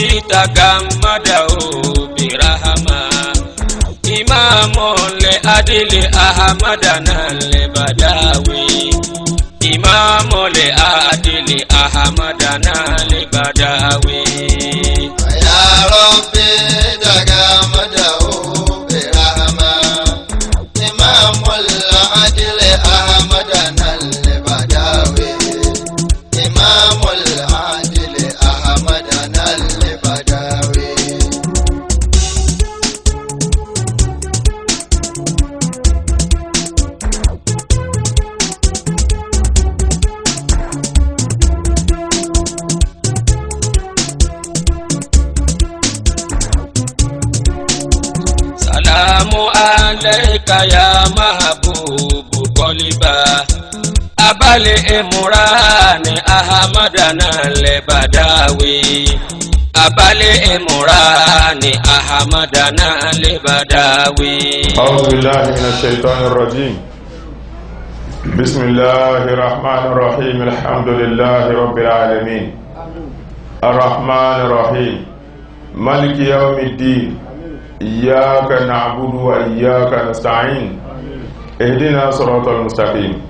تغمده برحمة إمام لعدل أحمدنا البداوي إمام لعدل أحمدنا البداوي يا ربي تغمده برحمة إمام العدل أحمدنا البداوي إمام العدل أحمدنا البداوي سلام عليك يا محبوب قلبا أبا الإمران أحمدنا البداوي أبا الإمران أحمدنا البداوي أعوذ بالله من الشيطان الرجيم بسم الله الرحمن الرحيم الحمد لله رب العالمين الرحمن الرحيم مالك يوم الدين إياك نعبد وإياك نستعين اهدنا صراط المستقيم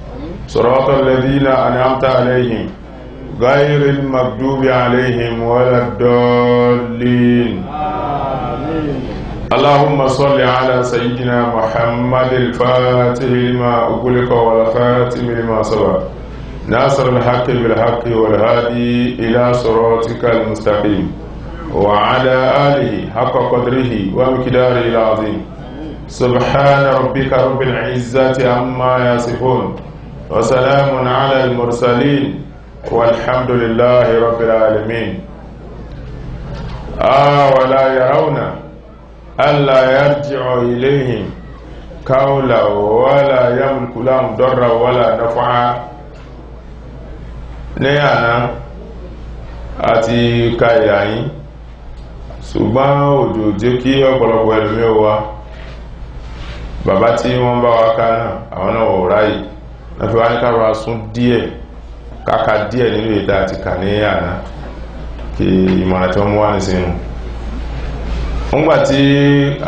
صراط الذين أنعمت عليهم غير المغضوب عليهم ولا الضالين اللهم صل على سيدنا محمد الفاتح لما أغلق والخاتم لما سبق ناصر الحق بالحق والهادي إلى صراطك المستقيم وعلى آله حق قدره ومقداره العظيم سبحان ربك رب العزة عما يصفون وسلام على المرسلين والحمد لله رب العالمين ولا يرون ألا يرجع إليهم قولا ولا يملك لهم ضرا ولا نفعا نيانا àti kàyà yín ṣùgbọ́n òjò jẹ́ kí ọ̀pọ̀lọpọ̀ ẹlòmí wa bàbá tí wọ́n bá wa ká náà àwọn náà wọ̀ ráyì náà fi wá ní káàrọ̀ sún díẹ̀ káka díẹ̀ nínú ìdá àti kà ní àná kí ìmọ̀ràn tí wọ́n mú wá ní sínú ńgbà tí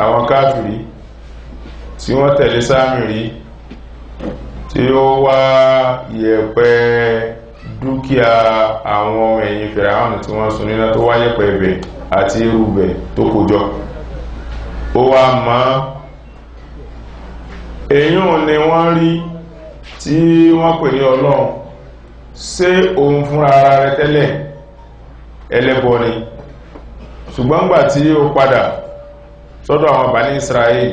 àwọn káfìrí tí wọ́n tẹ̀lé Sámírì tí ó wá yẹ̀pẹ̀ dúkìá àwọn ẹ̀yìn Fíráúnù tí wọ́n sun níná tó wá yẹ̀pẹ̀ ẹ̀bẹ̀ àti irúbẹ̀ tó kójọ ó wá mọ́ èyún ni wọ́n rí tí wọ́n pè ní Ọlọ́run ṣé òun fúnra ara rẹ̀ tẹ́lẹ̀ ẹlẹ́bọ ni ṣùgbọ́n gbà tí ó padà sọ́dọ̀ àwọn Bani Israel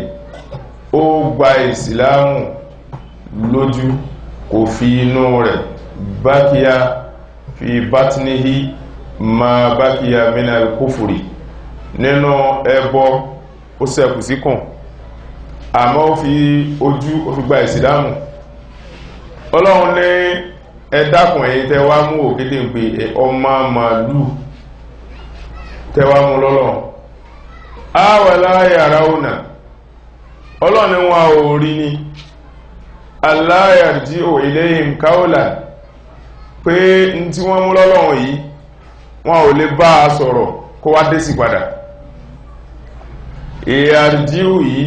ó gba ìsìlámù lójú kò fi inú rẹ̀ bákíyà fi bátníhí ma bákíyà minal kúfùrì nínú ẹbọ ó ṣẹ́kù síkùn àmọ́ ó fi ojú ó fi gba ìsìlámù Ọlọ́run ní ẹ dákun ẹ̀yin tẹ́ wá mú òkété ń pe ọmọ màálù tẹ́ wá mú lọ́lọ́run awala yarawna Ọlọ́run ní wọn ò rí ní alla yarji'u ilayhim qawlan pé n tí wọ́n mú lọ́lọ́run yìí wọn ò lè bá a sọ̀rọ̀ kó wá dé sí padà yarji'u yìí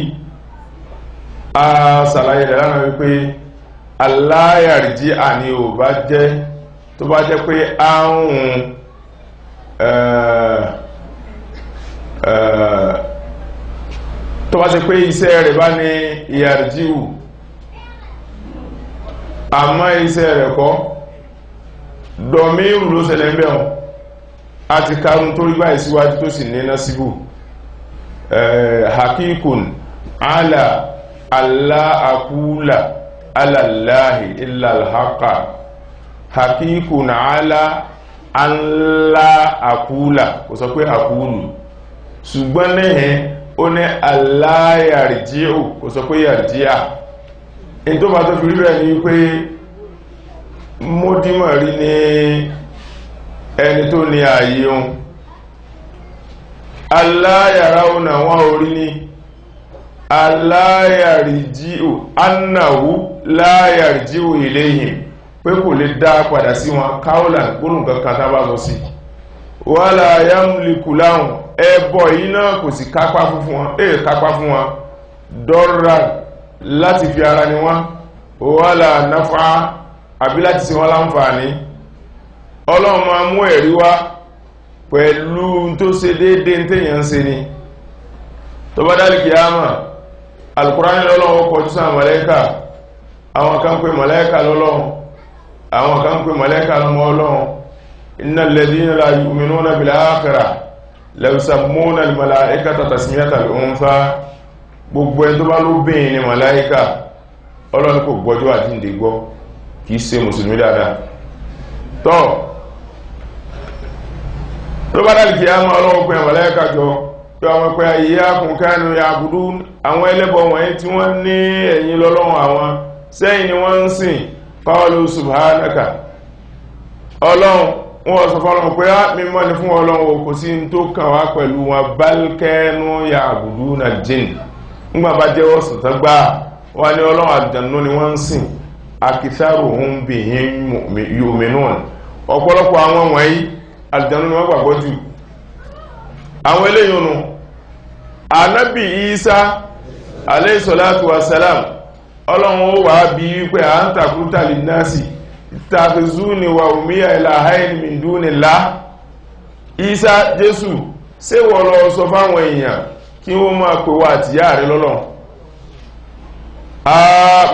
a ṣàlàyé rẹ̀ lánàá wípé alla yarji'a ni ò bá jẹ́ tó bá jẹ́ pé áhùn tó bá ṣe pé iṣẹ́ rẹ̀ bá ní yarji'u àmọ́ iṣẹ́ rẹ̀ kọ́ dọ̀míìrù ló ṣẹlẹ̀ ń bẹ̀rún àti karùn tó rí báyìí síwájú tó sì ní násíbù hakikun ala akula alallahi illa alhaqa hakikun ala akula kò sọ pé akulu ṣùgbọ́n lẹ́yìn ó ní aláyàrìjíò kò sọ pé yàrìjíà in tó bá tó fi rí rẹ̀ ní pé módímọ̀ rí ní ẹni tó ní ààyè ohun aláyàráúnà wọn orí ní aláyàrìjíò annahu láyàrìjíò iléyìn pé kò lè dá padà sí wọn káólà gbónùn kankan tá bá sọ sí wala yamliku lahum ẹbọ yìí náà kò sì kápá fún wọn dọ́rà láti fi ara ni wọ́n wala nafa àbí láti ṣe wọ́n láǹfààní. Ọlọ́run máa mú ẹ̀rí wá pẹ̀lú tó ṣe déédéé téèyàn ń ṣe ni. Tó bá dálì kìyàmà Al-Qur'ani lọ́lọ́run kọjú sáà màláíkà, àwọn kan pè màláíkà lọ́lọ́run, àwọn kan pè màláíkà lọ́mọ Ọlọ́run. Innal ladhina la yu'minuna bil akhirah la yusammuna al malaikata tasmiyatal untha. Gbogbo ẹni tó bá lóbìnrin ni màláíkà, Ọlọ́run kò gbọ́jọ́ àjíǹde gbọ́, kìí ṣe mùsùlùmí dáadáa. Tọ́ ló bá dálì kìyàmà Ọlọ́run pè màláíkà jọ pé àwọn pé iyyakum kanu ya'budun, àwọn ẹlẹ́bọ wọ̀nyí tí wọ́n ní ẹ̀yìn lọ́lọ́run àwọn sẹ́yìn ni wọ́n ń sìn. Qalu subhanaka, Ọlọ́run wọ́n sọ fọ́lọ́run pé mímọ́ ni fún Ọlọ́run kò sí tó kàn wá pẹ̀lú wọn, bal kanu ya'buduna al-jinn. Nígbà bá jẹ́wọ́ sọ̀tán gbá wọ́n ní Ọlọ́run àlùjànnú ni wọ́n ń sìn. Aktharuhum bihim yu'minun, ọ̀pọ̀lọpọ̀ àwọn wọ̀nyí àlùjànnú ni wọ́n gbàgbọ́ jù. Àwọn eléyìí nù Ànábì Ìsá alayhi salatu wassalam, Ọlọ́run ó wà bí wípé anta qulta linnasi ittakhizuni wa ummiya ilahayni min dunillah. Ìsá Jésù ṣé wọ́n lọ sọ fáwọn èèyàn kí wọ́n máa pè wá àtìyá rẹ̀ lọ́lọ́run?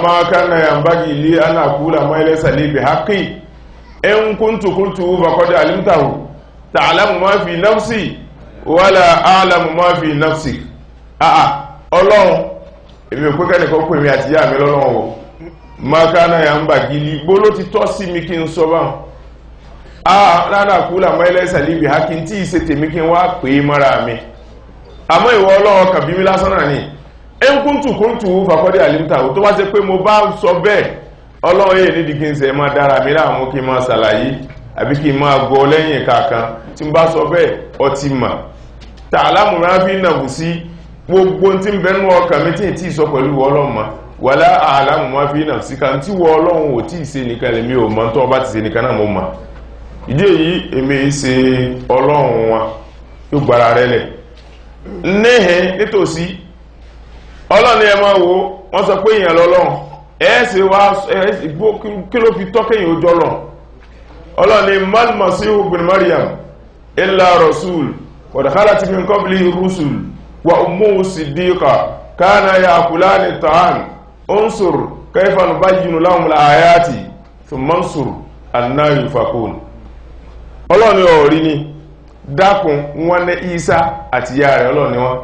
Ma kana yanbaghi li an aqula ma laysa li bihaqqi in kuntu qultuhu faqad alimtahu ta'lamu ma fi nafsi wala a'lamu ma fi nafsik. Ọlọ́run èmi ò pé kẹ́nìkan pè mí àti ìyá mi lọ́lọ́run o. Ma kana yanbaghi li gbóló ti tọ́ sí mi kí n sọ báwọn. Rárá kúlà mọ́ ẹlẹ́sà líbi hákí tí ìṣe tèmi kí n wá pè é mọ́ra mi. Àmọ́ ìwọ Ọlọ́run kàn bí mi lásán náà ni. Kúntù fàkọ́dé àlímtà tó wá ṣe pé mo bá sọ bẹ́ẹ̀, Ọlọ́run yìí nídìí kí n ṣe máa dára mi láàmú kí n máa ṣàlàyé àbí kí n máa gbọ́ lẹ́yìn kàkan tí n bá sọ bẹ́ẹ̀ ọtí mà. Ta'lamu ma fi nafsi, gbogbo tí ń bẹnu ọkàn mi tí ì tí ì sọ pẹ̀lú Ọlọ́run mọ́. Wala a'lamu ma fi nafsika tí wọ Ọlọ́run ò tí ì ṣe nìkan lèmi ò mọ̀ tó bá ti ṣe nìkan náà mo mọ̀. Ìdí èyí èmi ṣe Ọlọ́run wọn yóò gbára rẹ̀ lẹ̀. Níhìn nítòsí Ọlọ́run ẹ máa wo wọ́n sọ pé èèyàn lọ́lọ́run ẹ̀ẹ́sì wá kí ló fi tọ́kẹ̀yìn ojú Ọlọ́run. Ọlọ́run ni mal masihu ibn Maryam illa rasul wa dakhalat min qablihi rusul wa ummuhu siddiqa kana ya'kulani ta'am unsur kayfa nubayyinu lahum al-ayati thumma unsur anna yufakun. Ọlọ́run ni ọ̀rí ni dákun wọn ní Ìsá àti ìyá rẹ̀ Ọlọ́run ni wọ́n.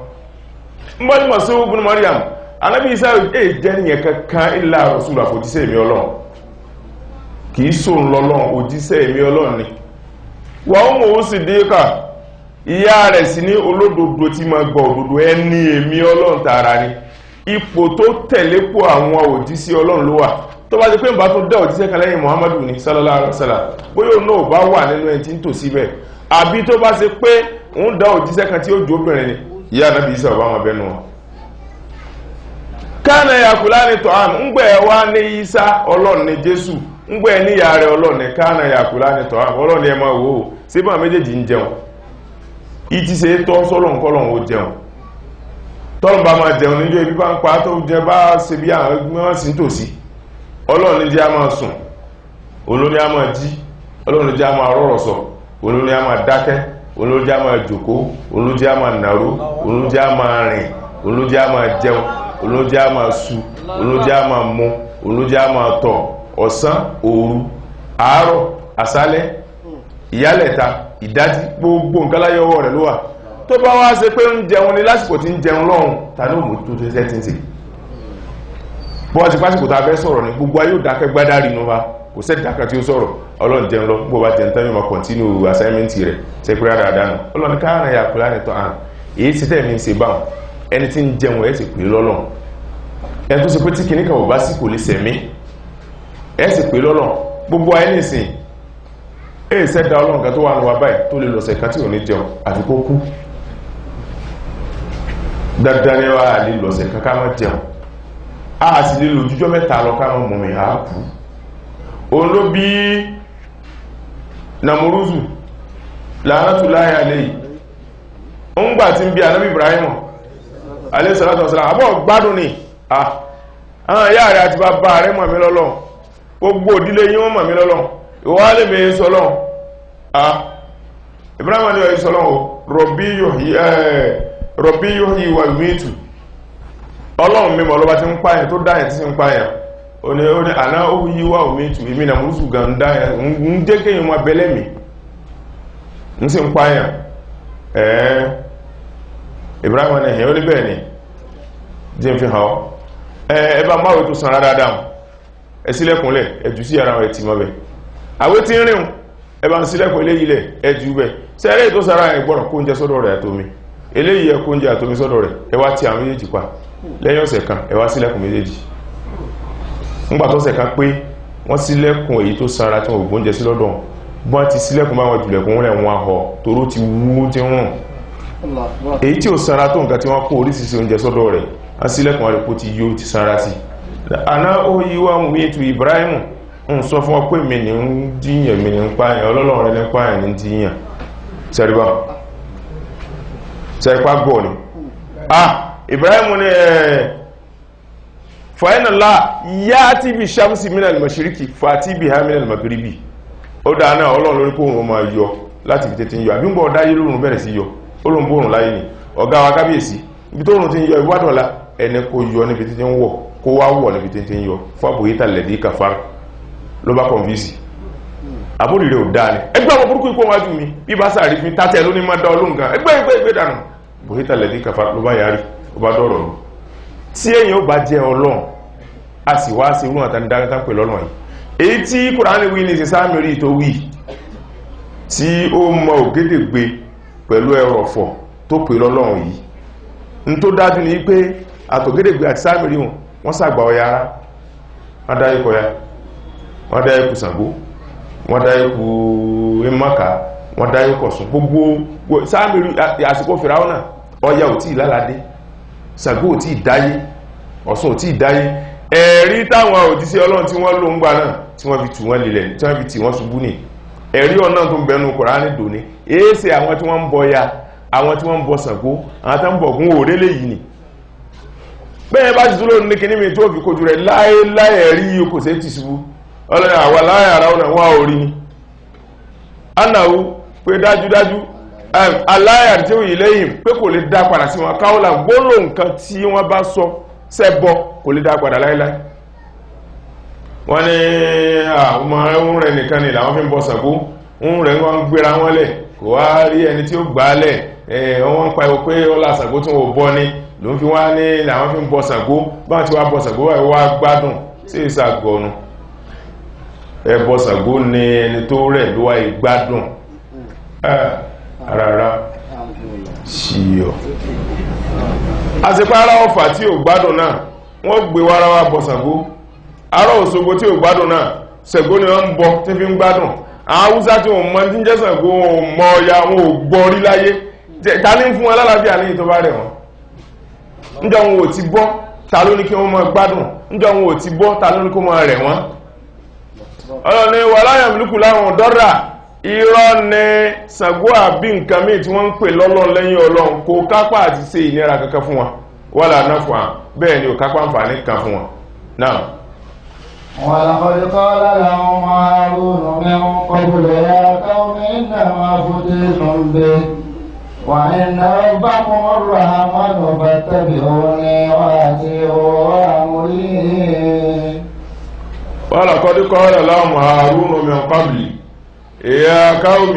Mbọ́ni Masihu ibn Maryam Ànábì Ìsá jẹ́ nìyẹn kankan illa rasul àfòjíṣẹ́ èmi Ọlọ́run, kìí sóun lọ́lọ́run, òjíṣẹ́ èmi Ọlọ́run ni. Wa ummuhu siddiqa, ìyá rẹ̀ sì ní olódodo tí ma gbọ́ òdodo ẹni èmi Ọlọ́run tààrà ni. Ipò tó tẹ̀lé pò àwọn òjíṣẹ́ Ọlọ́run ló wà. Tó bá ti pé ìbá tó dá òjíṣẹ́ kan lẹ́yìn Muhammadu ní sallallahu alaihi wasallam, bóyá òun náà bá wà nínú ẹni tí ń tò síbẹ̀, àbí tó bá ṣe pé òun dá òjíṣẹ́ kan tí ó jó obìnrin ni, ìyá Ànábì Ìsá ọba wọn bẹnu wọn. Kana yakulani ta'am, ńgbẹ́ wá ní Ìsá Ọlọ́run ní Jésù, ńgbẹ́ ní ìyá rẹ̀ Ọlọ́run ní kana yakulani ta'am, Ọlọ́run ní ẹ máa wò ó síbà méjèèjì ń jẹun. Ìtì ṣe tọ́ sọ́lọ́run kọ́lọ́run ó jẹun. Tọ́lọ́run bá máa jẹun níjọ́ ibi bá ń pa tó jẹ bá ṣe bí àwọn ẹgbẹ́ wọn sì ń tòsí. Ọlọ́run ní jẹ́ a máa sùn, olórí a máa jí, Ọlọ́run ní jẹ́ a máa rọ̀rọ̀ sọ, olórí a máa dákẹ́, olórí a máa jókòó, olórí a máa nàró, olórí a máa rìn, olórí a máa jẹun, olórí a máa su, olórí a máa mu, olórí a máa tọ̀, ọ̀sán, òru, àárọ̀, àṣálẹ́, ìyálẹ̀ta, ìdájí, gbogbo nǹkan láyé ọwọ́ rẹ̀ ló wà. Tó bá wá ṣe pé ń jẹun ní lásìkò tí ń jẹun lọ́hùn, ta ló mú tó tó ṣẹ́ tí ń ṣe? Bọ́n ti pásìkò tá a fẹ́ sọ̀rọ̀ ní gbogbo ayé ò dákẹ́ gbádárì nù wa, kò sẹ́ dákẹ́ tí ó sọ̀rọ̀. Ọlọ́run jẹun lọ, bó bá jẹun tán yóò máa kọ̀ntínú assignment rẹ̀ sẹ́kúrẹ́ àdáadáa. Ọlọ́run káàrà yà kúrò ní tọ́ àn èyí ti tẹ́ mi ń ṣe báwọn ẹni tí ń jẹun ẹ̀ sì pè lọ́lọ́run. Ẹni tó ṣe pé tí kìíní kan ò bá sì kò lè sẹ̀mí ẹ̀ sì pè lọ́lọ́run. Gbogbo ayé nìsín ẹ̀ sẹ́dá Ọlọ́run kan tó wà nù wá báyìí tó lè lọ́sẹ̀ kan tí ò ní jẹun àfi kó kú. Dandan ni wàá lè lọ́sẹ̀ kan ká má jẹun, a sì lè lòjújọ́ mẹ́ta lọ ká má mú mi á kú. Òun ló bí Nàmúrúzù la'natullahi alayhi ń gbà tí ń bí Ànábì Ibrahim alayhi salatu wassalam àbọ̀ gbádùn ni àwọn ìyá rẹ̀ àti bàbá rẹ̀ mọ̀ mí lọ́lọ́ gbogbo òdílé yín wọ́n mọ̀ mí lọ́lọ́ ìwọ́ lè mẹ́ sọ́lọ́ Ibrahim ni ọ̀yí sọ́lọ́ Rabbi yuhyi wa yumitu Ọlọ́run mímọ̀ lọ́ba tí ń pààyàn tó dáyàn tí sí ń pààyàn ó ní àná uhyi wa umitu èmi nà múrùsù gan dáyàn ń jẹ́ kéyàn mọ́ abẹ́lẹ́mì ń sí ń pààyàn Ibrahim ni ẹ̀yọ́ ní bẹ́ẹ̀ ni jẹ́ fi hàn ẹbá máa tó sanra dáadáa ẹ̀sílẹ̀kùnlẹ̀ ẹ̀jù sí ara ẹ̀ tí mọ́ bẹ̀ àwẹ́ tí ń rìn ẹbá ń sílẹ̀kùn eléyìí lẹ̀ ẹ̀jù bẹ̀ sẹ́rẹ́ tó sára ẹ̀ gbọ́rọ̀ kó ń jẹ sọ́dọ̀ rẹ̀ àtomi eléyìí ẹ̀ kó ń jẹ àtomi sọ́dọ̀ rẹ̀ ẹwà tí àwọn méjèèjì pa lẹ́yìn ọ̀sẹ̀ kan ẹwà sílẹ̀kùn méjèèjì ńgbà tó ṣẹ̀kan pé wọ́n sílẹ̀kùn èyí tó sanra tí wọ́n gbóúnjẹ sí lọ́dọ̀ bọ́n ti sílẹ̀kùn báwọn jùlẹ̀kùn rẹ̀ wọn ahọ́ toró ti wú tí ń rùn èyí tí ò sanra tó nǹkan tí wọ́n kó oríṣiríṣi oúnjẹ sọ́dọ̀ rẹ̀ a sílẹ̀kùn àrípò ti yóò ti sanra sí àná ó yí wá mú ètò Ibrahim ń sọ fún ọ pé mi ní ń jíyàn mi ní ń pààyàn Ọlọ́run rẹ̀ ní pààyàn ní jíyàn sẹ́ríbá sẹ́rípá gọ́ ni Ibrahim ní fàínàlá yá tí bí sàmsì minal mashiriki fàtí bí ha minal magribi ó dáa náà Ọlọ́run lórí kóòrùn máa yọ láti fi tètè yọ àbí ń bọ̀ dáyé lórùn bẹ̀rẹ̀ sí yọ olóńbòrùn láyé ni ọ̀gá wa kábíyèsí ibi tó rùn ti ń yọ ìwádọ̀lá ẹni kó yọ níbi tí ń wọ̀ kó wá wọ̀ níbi tí ń yọ fábòyítà lẹ̀dí kàfàr ló bá kọ̀nvísì àbúrò rẹ̀ ò dáa ni ẹgbẹ́ ọmọ burúkú ikú wájú mi bí bá sàrí fi tátẹ́ ló ní má dá olóhùn gan ẹgbẹ́ dànù bòyítà lẹ̀dí kàfàr ló bá yarí ó bá dọ̀rọ̀ lọ tí èyàn ó bá jẹ́ Ọlọ́run a sì wá sí irú àtàndáńtà pẹ̀lú ọ̀nà yìí èyí tí Kùránì wí ní ṣe sáàmìrì tó wí tí ó mọ ògédègbé pẹ̀lú ẹrọ̀fọ̀ tó pè lọ́lọ́run yìí n tó dájú ní pé àtògédègbé àti sáàmìrì wọ́n sàgbà ọya ara wọ́n dá ikọ̀ ya wọ́n dá ikú Ṣàngó wọ́n dá ikú Ẹmọ́kà wọ́n dá ikọ̀ Ọ̀ṣun gbogbo sáàmìrì àsìkò Fìráúnà ọya ò tí ìláládé Ṣàngó ò tí ìdáyé Ọ̀ṣun ò tí ìdáyé ẹ̀rí táwọn òjíṣẹ́ Ọlọ́run tí wọ́n lò ń gbà náà tí wọ́n fi tù wọ́n lélẹ̀ tí wọ́n fi tì wọ́n ṣubú ní ẹ̀rí ọ̀nà tó ń bẹnu Kùránì dòní èéṣe àwọn tí wọ́n ń bọ ya àwọn tí wọ́n ń bọ Ṣàngó àwọn tí wọ́n ń bọ Ògún òrélé yìí ni bẹ́ẹ̀ bá ti dúró ní kíní mi tó fi kojú rẹ̀ láéláé ẹ̀rí kò sí ti ṣubú ọlọ́run àwa láyé ara ọ̀nà wọn ò rí ni anáwó pé dájúdájú aláyà tí ó yìí lẹ́yìn pé kò lè dá padà sí wọn káwọ́lá gbólóhùn nǹkan tí wọ́n bá sọ sẹ́bọ kò lè dá padà láéláé wọ́n ní àwọn rẹ̀ nìkan ni làwọn fi ń bọ Ṣàngó ń rẹ̀ wọ́n ń gbéra wọn lẹ̀ kò wá rí ẹni tí ó gbà á lẹ̀ wọ́n ń pa ẹwọ pé ọlá Ṣàngó tí wọ́n bọ́ ní ló ń fi wá ní làwọn fi ń bọ Ṣàngó báwọn tí wá bọ Ṣàngó wá gbádùn sí ìsàgọ̀nù ẹbọ Ṣàngó ní ẹni tó rẹ̀ ló wá ìgbádùn rárá ṣíyọ àsìpá ara Ọ̀fà tí ò gbádùn náà wọ́n gbé wára wá bọ Ṣàngó ará Òṣogbo tí ò gbádùn náà Ṣàngó ni wọ́n ń bọ tí fi ń gbádùn àwọn Haúsá tí wọ́n mọ̀ tí ń jẹ́ Ṣàngó wọn mọ̀ ọya wọn ò gbọ́ rí láyé ta ní fún wọn lálàáfíà ní ìtọ́ bá rẹ̀ wọn níjọ́ wọn ò ti bọ́ ta ló ní kí wọ́n máa gbádùn níjọ́ wọn ò ti bọ́ ta ló ní kó máa rẹ̀ wọ́n ọlọ́ni wà láyà mílùkù láwọn dọ́rà irọ́ ní Ṣàngó àbí nǹkan míì tí wọ́n ń pè lọ́lọ́run lẹ́yìn Ọlọ́run kò kápá àti ṣe ìnira kankan fún wọn wà lànà fún wọn bẹ́ẹ̀ ni ò kápá àǹfààní kan fún wọn náà. ولقد قال لهم هارون من قبل يا قوم إنما فتنتم به وإن ربكم الرحمن فاتبعوني وأطيعوا أمري ولقد قال لهم هارون من قبل يا قوم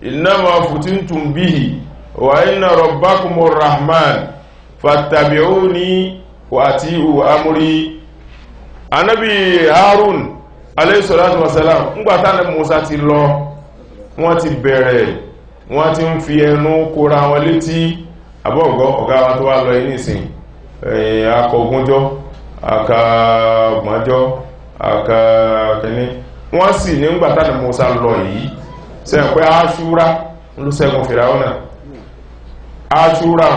إنما فتنتم به وإن ربكم الرحمن فاتبعوني وأطيعوا أمري Ànábì Harun alayhi salatu wasalam ngbàtà ní Musa ti lọ wọ́n ti bẹ̀rẹ̀ wọ́n ti ń fi ẹnu kóra wọn létí àbọ̀gọ́ ọ̀gá wa tó wá lọ yìí nìsìn akọ̀gúnjọ́ akàgbọ́njọ́ akàkẹ́ni wọ́n sì ní ngbàtà ní Musa lọ yìí sẹ́yìn pé Aṣúra ló ṣẹ́gun Fìráúnà Aṣúra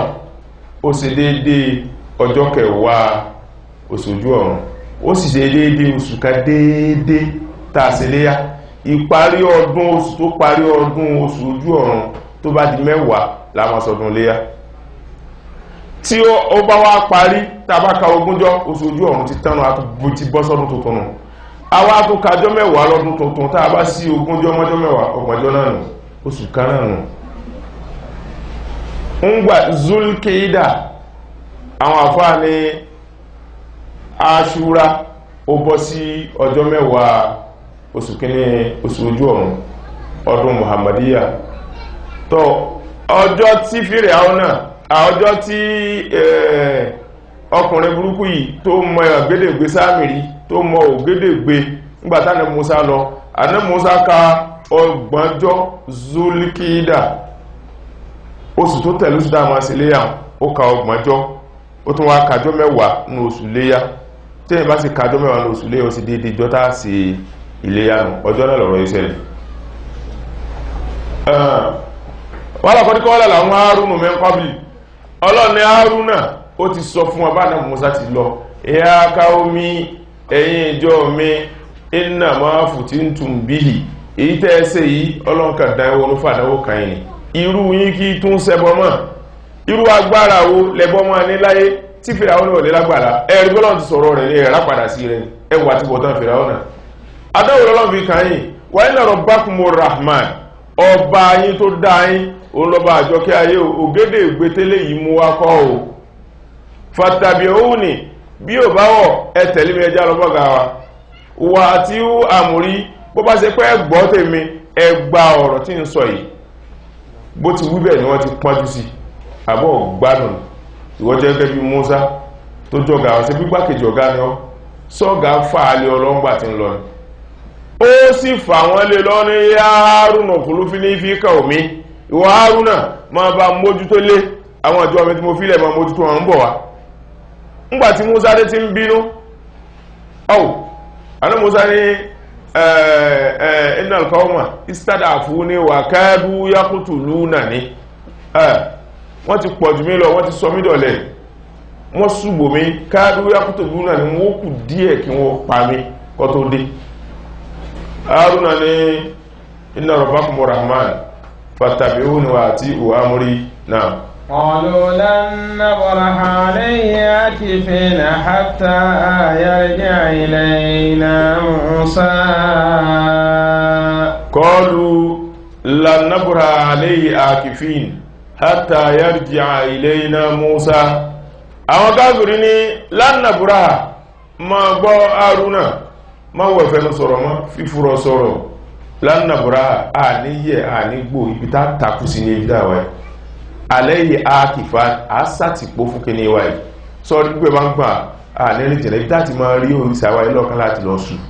ó sì déédéé ọjọ́ kẹwàá oṣù ojú ọ̀run ó sì ṣe déédé oṣù ká déédé tàà sí léyá ìparí ọdún oṣù tó parí ọdún oṣù ojú ọ̀run tó bá di 10 la máa sọdún léyá tí ó bá wá parí tàbáka ogúnjọ́ oṣù ojú ọ̀run ti tánú àti bọ́ sọ́dún tuntun nù àwa tó kájọ́ 10 lọ́dún tuntun tá a bá sí ogúnjọ́ mọ́jọ́ 10 ọgbọ̀njọ́ náà nù oṣù kan náà nù ń gbà zulkeida àwọn àfáà ní aṣúra ó bọ́ sí ọjọ́ 10 oṣù kìíní oṣù ojú ọ̀run ọdún muhammadiya tó ọjọ́ tí fìrẹ̀ àwọn náà ọjọ́ tí ọkùnrin burúkú yìí tó mọ ògédègbé Sámírì tó mọ ògédègbé nígbàtá ní Musa lọ àná Musa ka ọgbọ̀njọ́ zulkida oṣù tó tẹ̀lé oṣù dáa máa sí léyà ó ka ọgbọ̀njọ́ ó tún wá kájọ́ 10 ní oṣù léyà tí èyí bá sì kájọ́ 10 ní oṣù léyà ó sì dédé jọ́ta sí iléyà nù ọjọ́ náà lọ́rọ̀ ìṣẹ̀lẹ̀ wọ́n lọ́kọ́ díkọ́ wọ́n láwọn Hárúnù min qabli ọlọ́ni Hárúnà ó ti sọ fún ọba náà Mùsá ti lọ ya qaumi ẹ̀yin ìjọ mi innama futintum bihi èyí tẹ́ ẹsẹ̀ yìí ọlọ́nkà dáwọ́ ní fàdáwọ́ kan yìí irú yín kí tún ṣẹbọ mọ́ irú agbára wo lẹ́bọ mọ́ ní láyé tí Fíráúnà ní ọ̀lẹ́ lágbàlá ẹ̀rí gbọ́lọ́n ti sọ̀rọ̀ rẹ̀ ní ẹ̀rá padà sí rẹ̀ ẹwà tí bọ̀tán Fíráúnà adáwò lọ́lọ́n fi kàn yìí wa inna rabbakumur rahman ọba yín tó dá yín òun lọ́ba àjọkẹ́ ayé ògédè ìgbétélé yìí mú wá kọ́ o fattabi'uni bí ò bá wọ̀ ẹ tẹ̀lé mi ẹjá lọ́bọ̀gá wa wà tí ó àmúrí bó bá ṣe pé ẹgbọ́ tèmi ẹgbà ọ̀rọ̀ tí ń sọ yìí bó ti wíbẹ̀ ni wọ́n ti pọ́njú sí àbọ̀ gbádùn ìwọ́n jẹ́ gẹ́gẹ́ bí Musa tó jọ̀gá ọ̀sẹ̀ gbígbákejì ọ̀gá ni ọ́ sọ́gá fàálẹ̀ ọlọ́ngbà tí ń lọ ni ó sì fà wọ́n lè lọ ní Hárúnà kúlúfí ní fíkà omi ìwọ Hárúnà máa bá mójútó lé àwọn ìjọ mi tí mo fílẹ̀ máa mójútó wọn ń bọ̀ wá ńgbàtí Musa dé ti ń bínú ọ̀wọ̀ àná Musa ní innal qawma istad'afuni wa kadu yaqtulunani wọ́n ti pọ̀ jù mí lọ wọ́n ti sọ mí dọ̀lẹ wọ́n ṣùgbò mi kadu yaqtulunani wọ́n kù díẹ̀ kí wọ́n pa mí kó tó dé Hárúnà ní inna rabbakumur rahman fattabi'uni wa ati'u amri náà قالوا لن نبرح عليه عاكفين حتى يرجع إلينا موسى قالوا لن نبرح عليه عاكفين حتى يرجع إلينا موسى àwọn káàkiri ní lan nabraha ma gbọ́ Hárúnà ma wọ̀ fẹ́nu sọ̀rọ̀ ma fífúrọ̀ sọ̀rọ̀ lan nabraha a níyẹ̀ a nígbò ibi tá takú sí ní ìdáwẹ̀ alẹ́yìn àkìfà àsàtìpó fún kí ní wáyé sọ nígbé bá ń gbà ànírín jẹ̀lẹ̀ bí láti máa rí orísà wáyé lọ́kàn láti lọ sùn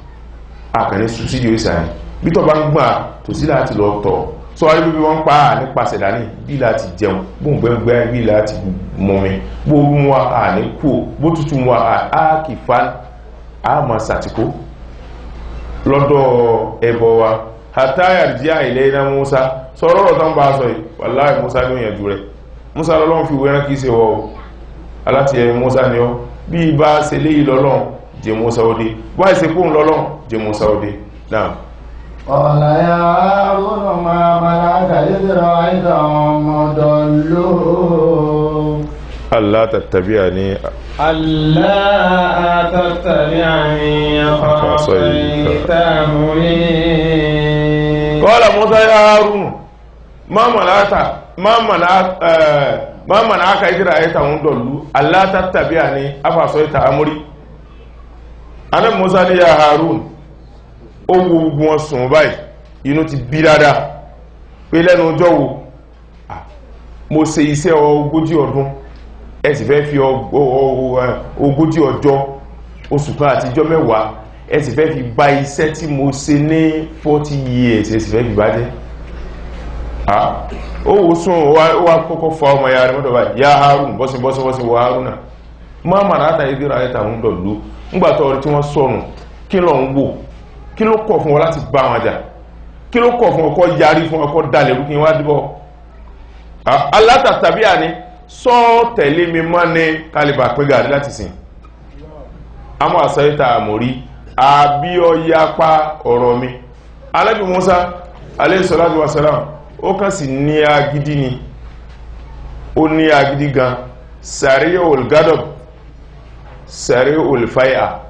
àkàní sùn sí orísà yẹn bí tọ́ bá ń gbà tó sí láti lọ tọ̀ sọ wáyé bí wọ́n pa nípasẹ̀ dání bí láti jẹun gbóǹgbẹ́ngbẹ́ bí láti mọ́mi bó mú wa àní kú bó tútù mú wa àkìfà àmà sàtìpó lọ́dọ̀ ẹbọ wa àtàyà díà ilẹ̀ iná Musa sọ̀rọ̀ ọ̀rọ̀ tán bá sọ yìí wàláhì Musa ní òyìnjú rẹ̀ Musa lọ́lọ́run fi wẹ́rán kìí ṣe wọ́ aláti ẹ̀ Musa ni ọ bí bá ṣe lé ìlọ́lọ́run jẹ Musa òde bá ṣe kún lọ́lọ́run jẹ Musa òde náà قال يا هارون ما منعك إذ رأيتهم ضلوا ألا تتبعني ألا تتبعني فعصيت أمري قال موسى يا هارون ما منعك إذ رأيتهم ضلوا ألا تتبعني أفعصيت أمري أنا موسى يا هارون ó wo gbogbo wọn sùn báyìí inú ti bí dáadáa pé lẹ́nu ọjọ́ wo mo ṣe iṣẹ́ ogójì ọdún ẹ sì fẹ́ fi ogójì ọjọ́ oṣù kan àti ọjọ́ 10 ẹ sì fẹ́ fi bà iṣẹ́ tí mo ṣe ní 40 years ẹ sì fẹ́ fi bàjẹ́ ó wò sùn ó wá kọ́kọ́ fa ọmọ ya rẹ̀ mọ́tọ̀ báyìí ya Harun bọ́sí wọ Haruna máa mà látà ìdíra ayẹta ń dọ̀lú ńgbàtọ̀ ọ̀rẹ́ tí wọ́n sọ̀rùn kí lọ ń wò kí ló kọ̀ fún ọ láti bá wọn jà kí ló kọ̀ fún ọkọ̀ yarí fún ọkọ̀ dalẹ̀ rúkín wá dìbọ̀ alátàtàbí àní sọ tẹ̀lé mi mọ́ ní kalibà pé gàrí láti sìn àmọ́ àsáyíta àmórí àbí ọyapa ọ̀rọ̀ mi Ànábì Musa alayhi salatu wa salam ó kàn sí ní agídí ni ó ní agídí gan sari'ul ghadab sari'ul fai'a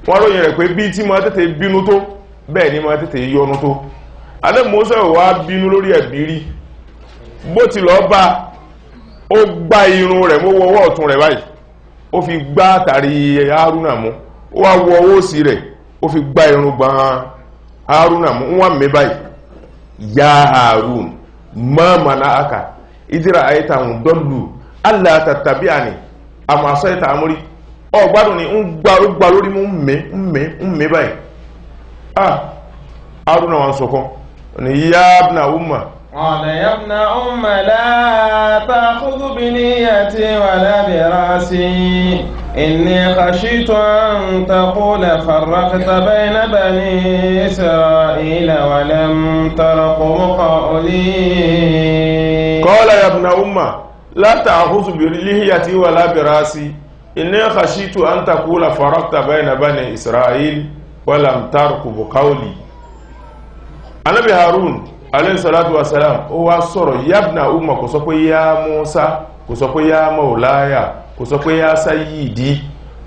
wọ́n ròyìn rẹ̀ pé bí tí ma tètè bínú tó bẹ́ẹ̀ ni ma tètè yọnu tó Ànábì Musa wá bínú lórí ẹ̀bírí bó ti lọ bá ó gbá irun rẹ̀ mọ́ ọwọ́ ọ̀tún rẹ̀ báyìí ó fi gbá tàrí Haruna mú ó wá wọ ọwọ́ òsì rẹ̀ ó fi gbá irun gbọ́n Haruna mú wọ́n mẹ́ báyìí ya Harun ma mana'aka idira ayatahum dallu alla tattabi'ani ama sayta amri ó gbádùn ni ń gbá lórí mú mẹ́ báyìí Haruna wọn sọkọ́ ni ya ibna umma قال يا ابن أم لا تأخذ بنيتي ولا برأسي إني خشيت أن تقول فرقت بين بني إسرائيل ولم ترقب قولي قال يا ابن أم لا تأخذ بنيتي ولا برأسي إني خشيت أن تقول فرقت بين بني إسرائيل ولم ترقب قولي النبي هارون alayhi salatu wa salam ó wá sọ̀rọ̀ yabna umma kò sọ pé ya Musa kò sọ pé ya maulaya kò sọ pé ya sayyidi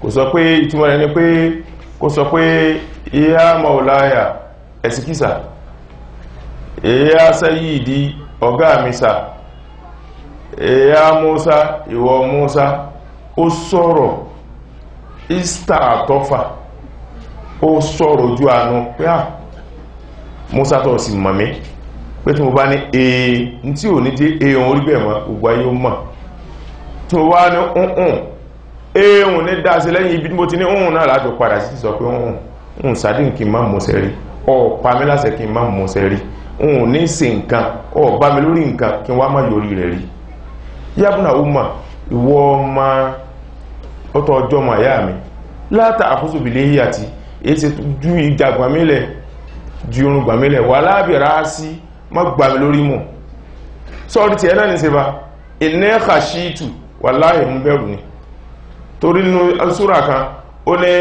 kò sọ pé ìtumọ̀ rẹ̀ ni pé kò sọ pé ya maulaya ẹ̀sìkísà ya sayyidi ọ̀gá mi sà ya Musa ìwọ Musa ó sọ̀rọ̀ ista'tofa ó sọ̀rọ̀ ojú àánú pé Musa tó sì mọ̀ pé tí mo bá ní ní tí ò ní jẹ́ èèyàn orí bẹ̀ẹ̀ mọ́ gbogbo ayé ó mọ̀ tí mo bá ní èèyàn ní dáṣe lẹ́yìn ibi tí mo ti ní náà lájọ padà sí sọ pé sádín kí n má mọ̀ sẹ́rí ọ̀pá mi láṣẹ kí n má mọ̀ sẹ́rí ní ṣe nǹkan ọ̀bá mi lórí nǹkan kí n wá má yọrí rẹ̀ rí yábùnà umma ìwọ ọmọ ọtọ ọjọ́ ọmọ àyá mi látà àkóso bìlẹ̀ yíyàtì èyí ti ju ìjàgbọ̀n mílẹ̀ ju irun gbọ̀n mílẹ̀ wà lábẹ̀rẹ̀ sí má gbà mí lórí mú sọ́ọ̀dí tí ẹ̀nà ní ṣe bá iná khashitu wallahi mú bẹ̀rù ni torí nínú súra kan ó ní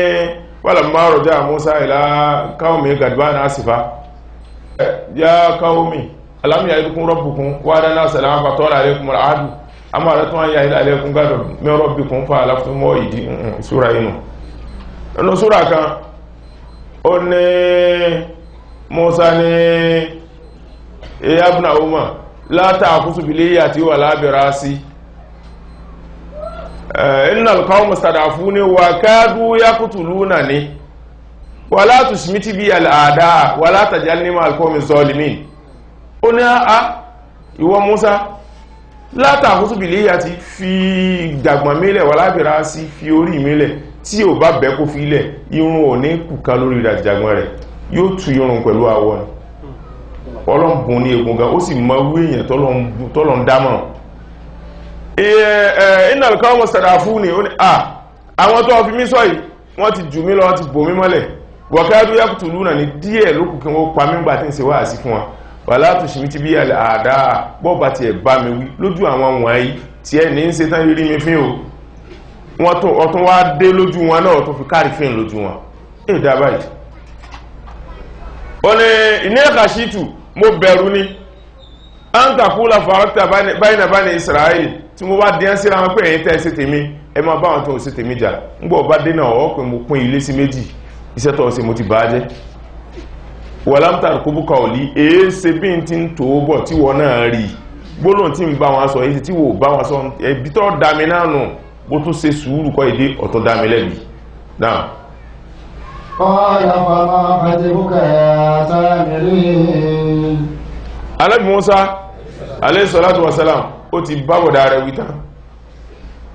walamma raja'a Musa ila qaumi gadbana asifa ya qaumi alam ya'idukum rabbukum wa'dan salama fatala alaykum al'adu amma la tu'an ya'id alaykum gadab min rabbikum fa alaftum maw'idi súra inú nínú súra kan ó ní Musa ní ya ibn umma la ta'khudhu bi liyati wa la bi rasi innal qawma istad'afuni wa kadu yaqtulunani wa la tushmiti bi al-a'da wa la tajalni ma al-qawmi zalimin oni ìwọ Musa la ta'khudhu bi liyati fi jàgbọ̀n mi lẹ̀ wa la bi rasi fi orí mi lẹ̀ tí ó bá bẹ́ kó fi lẹ̀ irun ò ní kùkà lórí jàgbọ̀n rẹ̀ yóò tú irun pẹ̀lú awọ ni ọlọ́mbùn ní egun gan ó sì mọ owó èèyàn tọ́lọ̀ ń dámọ̀ iná alùkọ́ ọmọ sàdá fún ní ó ní àwọn tó fi mí sọ yìí wọ́n ti jù mí lọ ti bò mí mọ́lẹ̀ wọ̀kẹ́dú yàkùtù lúnà ní díẹ̀ lókù kí wọ́n pa mígbà tí ń ṣe wáàsí fún wọn wà látùsí mi ti bí àdá bọ́ọ̀bá ti ẹ̀ bá mi wí lójú àwọn wọ̀nyí tí ẹ ní ń ṣe tán rí mi fín o wọ́n tún wá dé lójú wọn náà tó fi kárí fín lójú wọn èdè báyìí ó ní iná khashitu mo bẹ̀rù ní an takula farakta bayna bani Israel tí mo bá díẹ̀ síra wọn pé ẹ̀yin tẹ́ sí tèmi ẹ máa bá wọn tó sí tèmi jà ń gbọ́ bá dé náà ọ́ pé mo pín ilé sí méjì iṣẹ́ tó ṣe mo ti bàá jẹ́ walam tarkubu qawli èése bí n ti ń tó bọ̀ tí wọ́n náà rí gbólóhùn tí ń bá wọn sọ èyí tí wò bá wọn sọ ẹbí tó dámi náà nù bó tún ṣe sùúrù kọ́ èdè ọ̀tọ̀ dámi lẹ́bi náà قال فما خطبك يا سامري Ànábì Musa alayhi salatu wa salam ó ti bá bọ̀dá rẹ̀ wí tán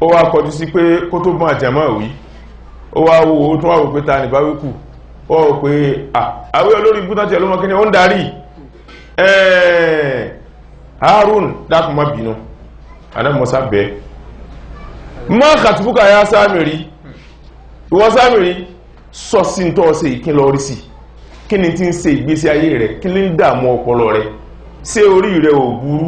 ó wá kọjú sí pé kó tó bọ́n àjàmá wí ó wá wo ó tún wá wò pé ta ní bá wíkù ó wò pé àwẹ́ olórí ibùdó tí ẹlọ́mọ kí ni ó ń darí Harun dákun má bínú Ànábì Musa bẹ́ má khatibuka ya Samiri ìwọ Samiri sọ sí tó ṣe ìkín lọ rí sí kí ni tí ń ṣe ìgbésí ayé rẹ̀ kí ní dààmú ọpọlọ rẹ̀ ṣé orí rẹ̀ ò burú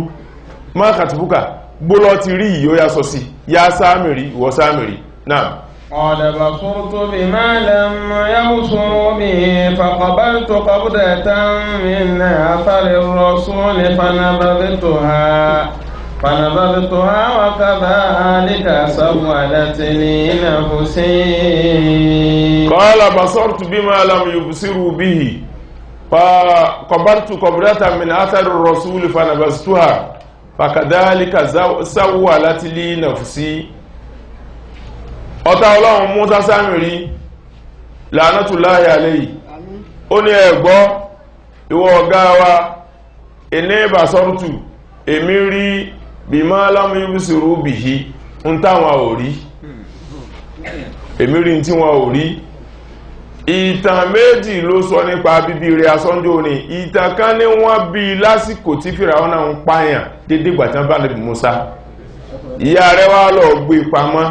má khatibuka gbólọ́ ti rí ìyó ya sọ sí ya Samiri ìwọ Samiri náà قال بصرت بما لم يبصروا به فقبلت قبضة من أثر الرسول فنبذتها وكذلك سولت لي نفسي. قال بصرت بما لم يبصروا به فقبلت قبضة من أثر الرسول فنبذتها فكذلك سولت لي نفسي. ọ̀tá ọlọ́run Mùsá Sámírì la'natullahi alayhi ó ní ẹ̀gbọ́ ìwọ ọ̀gá wa inni basartu èmi rí bima lam yubsiru bihi ń táwọn ò rí èmi rí tí wọn ò rí. ìtàn méjì ló sọ nípa bíbí rẹ̀ asọ́njọ́ ní ìtàn kan ní wọ́n bí lásìkò tí Fíráúnà ń pààyàn dédé gbàtán bá Nábì Mùsá ìyá rẹ̀ wá lọ gbé pamọ́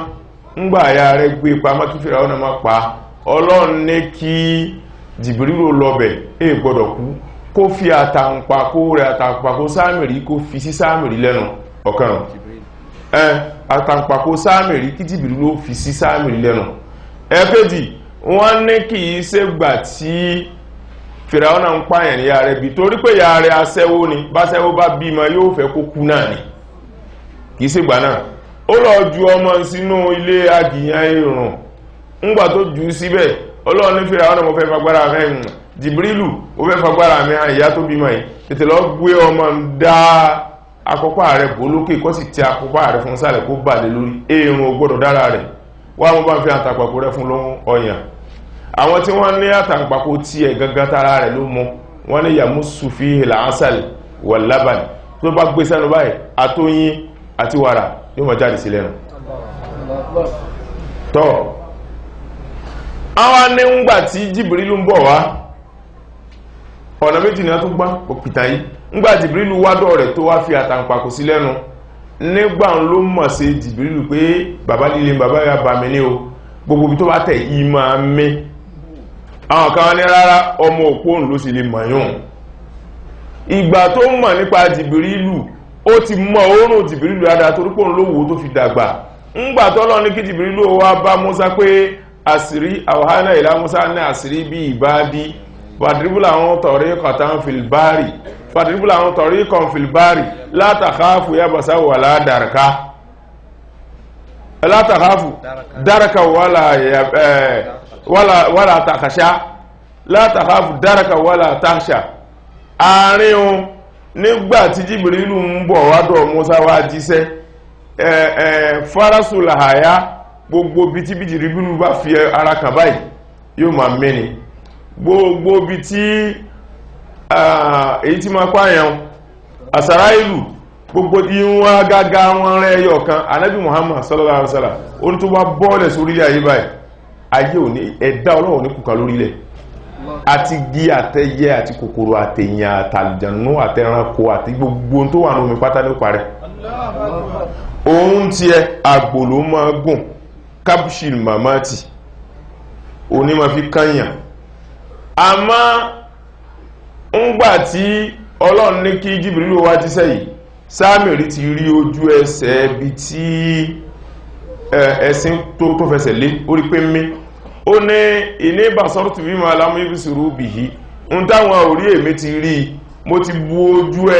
ńgbà ya rẹ̀ gbé pamọ́ kí Fíráúnà má pa. Ọlọ́run ní kí Jìbìrìlù lọ́bẹ̀ gbọ́dọ̀ kú kó fi àtàǹpàkò Sámírì kó fi sí Sámírì lẹ́nu ọ̀kan àtàǹpàkò Sámírì kí Jìbìrìlù fi sí Sámírì lẹ́nu. ẹ̀kejì wọ́n ní kì í ṣe gbà tí Fíráúnà ń pààyàn ní ya rẹ̀ bí torí pé ya rẹ̀ aṣẹ́wó ni báṣẹ́wó bá bímọ yóò fẹ́ kó kú náà ni kì í ṣe gbà náà. ó lọ ju ọmọ sínú ilé agìyàn irun ńgbà tó jù síbẹ̀ Ọlọ́run ní Fíráúnà mo fẹ́ fagbára mẹ́rin Jìbìrìlù ó fẹ́ fagbára mi ìyá tó bímọ yìí tètè lọ gbé ọmọ ń dá akọ́pá rẹ̀ bó lókè kó sì tẹ akọ́pá rẹ̀ fún sálẹ̀ kó bà lé lórí irun ò gbọ́dọ̀ dára rẹ̀ wá mo bá ń fi àtàǹpàkò rẹ̀ fún lóhun ọyàn. àwọn tí wọ́n ní àtàǹpàkò tiẹ̀ gangan tara rẹ̀ ló mú wọ́n ní yamussu fihi al-asal wal-laban tó bá gbé sẹ́nu báyìí àtóyín àti wàrà yóò mọ̀ jáde sí lẹ́nu. tọ́ àwọn nígbà tí Jìbìrìlù ń bọ̀ wá ọ̀nà méjì ni a tó gbá òpìtà yìí ńgbà Jìbìrìlù wádọ̀ rẹ̀ tó wá fi àtàǹpàkò sí lẹ́nu nígbà ló mọ̀ sí Jìbìrìlù pé bàbá líle bàbá ya bà mí ní o gbogbo bí tó bá tẹ̀ ìmọ̀ mi. àwọn kan ní rárá ọmọ òpóhùn ló sì lè mọ̀ yún. ìgbà tó mọ̀ nípa Jìbìrìlù ó ti mọ oòrùn Jìbìrìlù dáadáa torí pé òun ló wò tó fi dàgbà. ńgbà tọ́lọ́ ní kí Jìbìrìlù wá bá Mùsá pé àṣírí àwòhánà ìlà Mùsá ní àṣírí bí ìbádí fàdíríbùlà àwọn tọ̀rí kọ̀tán fìlbárì fàdíríbùlà àwọn tọ̀rí kan fìlbárì látàkáfù yábàsá wà látàkáfù dáraka wàlà tàkàṣá látàkáfù dáraka wàlà tàkàṣá. àárín ohun nígbà tí Jìbìrìlù ń bọ̀ wádọ̀ Mùsá wá jíṣẹ́ farasu làhàyá gbogbo bí tí Jìbìrìlù bá fi ara kàn báyìí yóò máa mẹ́ni gbogbo bí tí èyí tí máa pààyàn àsàrá ìlú gbogbo ìwọ̀n agága wọn rẹ̀ ẹyọ kan Ànábì Muhammad sallallahu alaihi wasallam ó ní tó bá bọ́ọ̀lẹ̀ sórílẹ̀ ayé báyìí ayé ò ní ẹ̀dá Ọlọ́run ní kùkà lórílẹ̀ àti gí àtẹyẹ àti kòkòrò àtẹ̀yàn àtàlìjànú àtẹranko àti gbogbo tó wà ní omi pátá ní parẹ́. òun tí ẹ àgbò ló máa gùn kábùṣìl mamati òní máa fi kányàn. àmọ́ ńgbà tí Ọlọ́run ní kí Jìbìrìlù wá jíṣẹ́ yìí Sámírì ti rí ojú ẹsẹ̀ bí tí ẹ̀sìn tó fẹsẹ̀ lé orí pé mí ó ní ìní basartu bima lam yubsiru bihi ń táwọn orí èmi ti rí mo ti bu ojú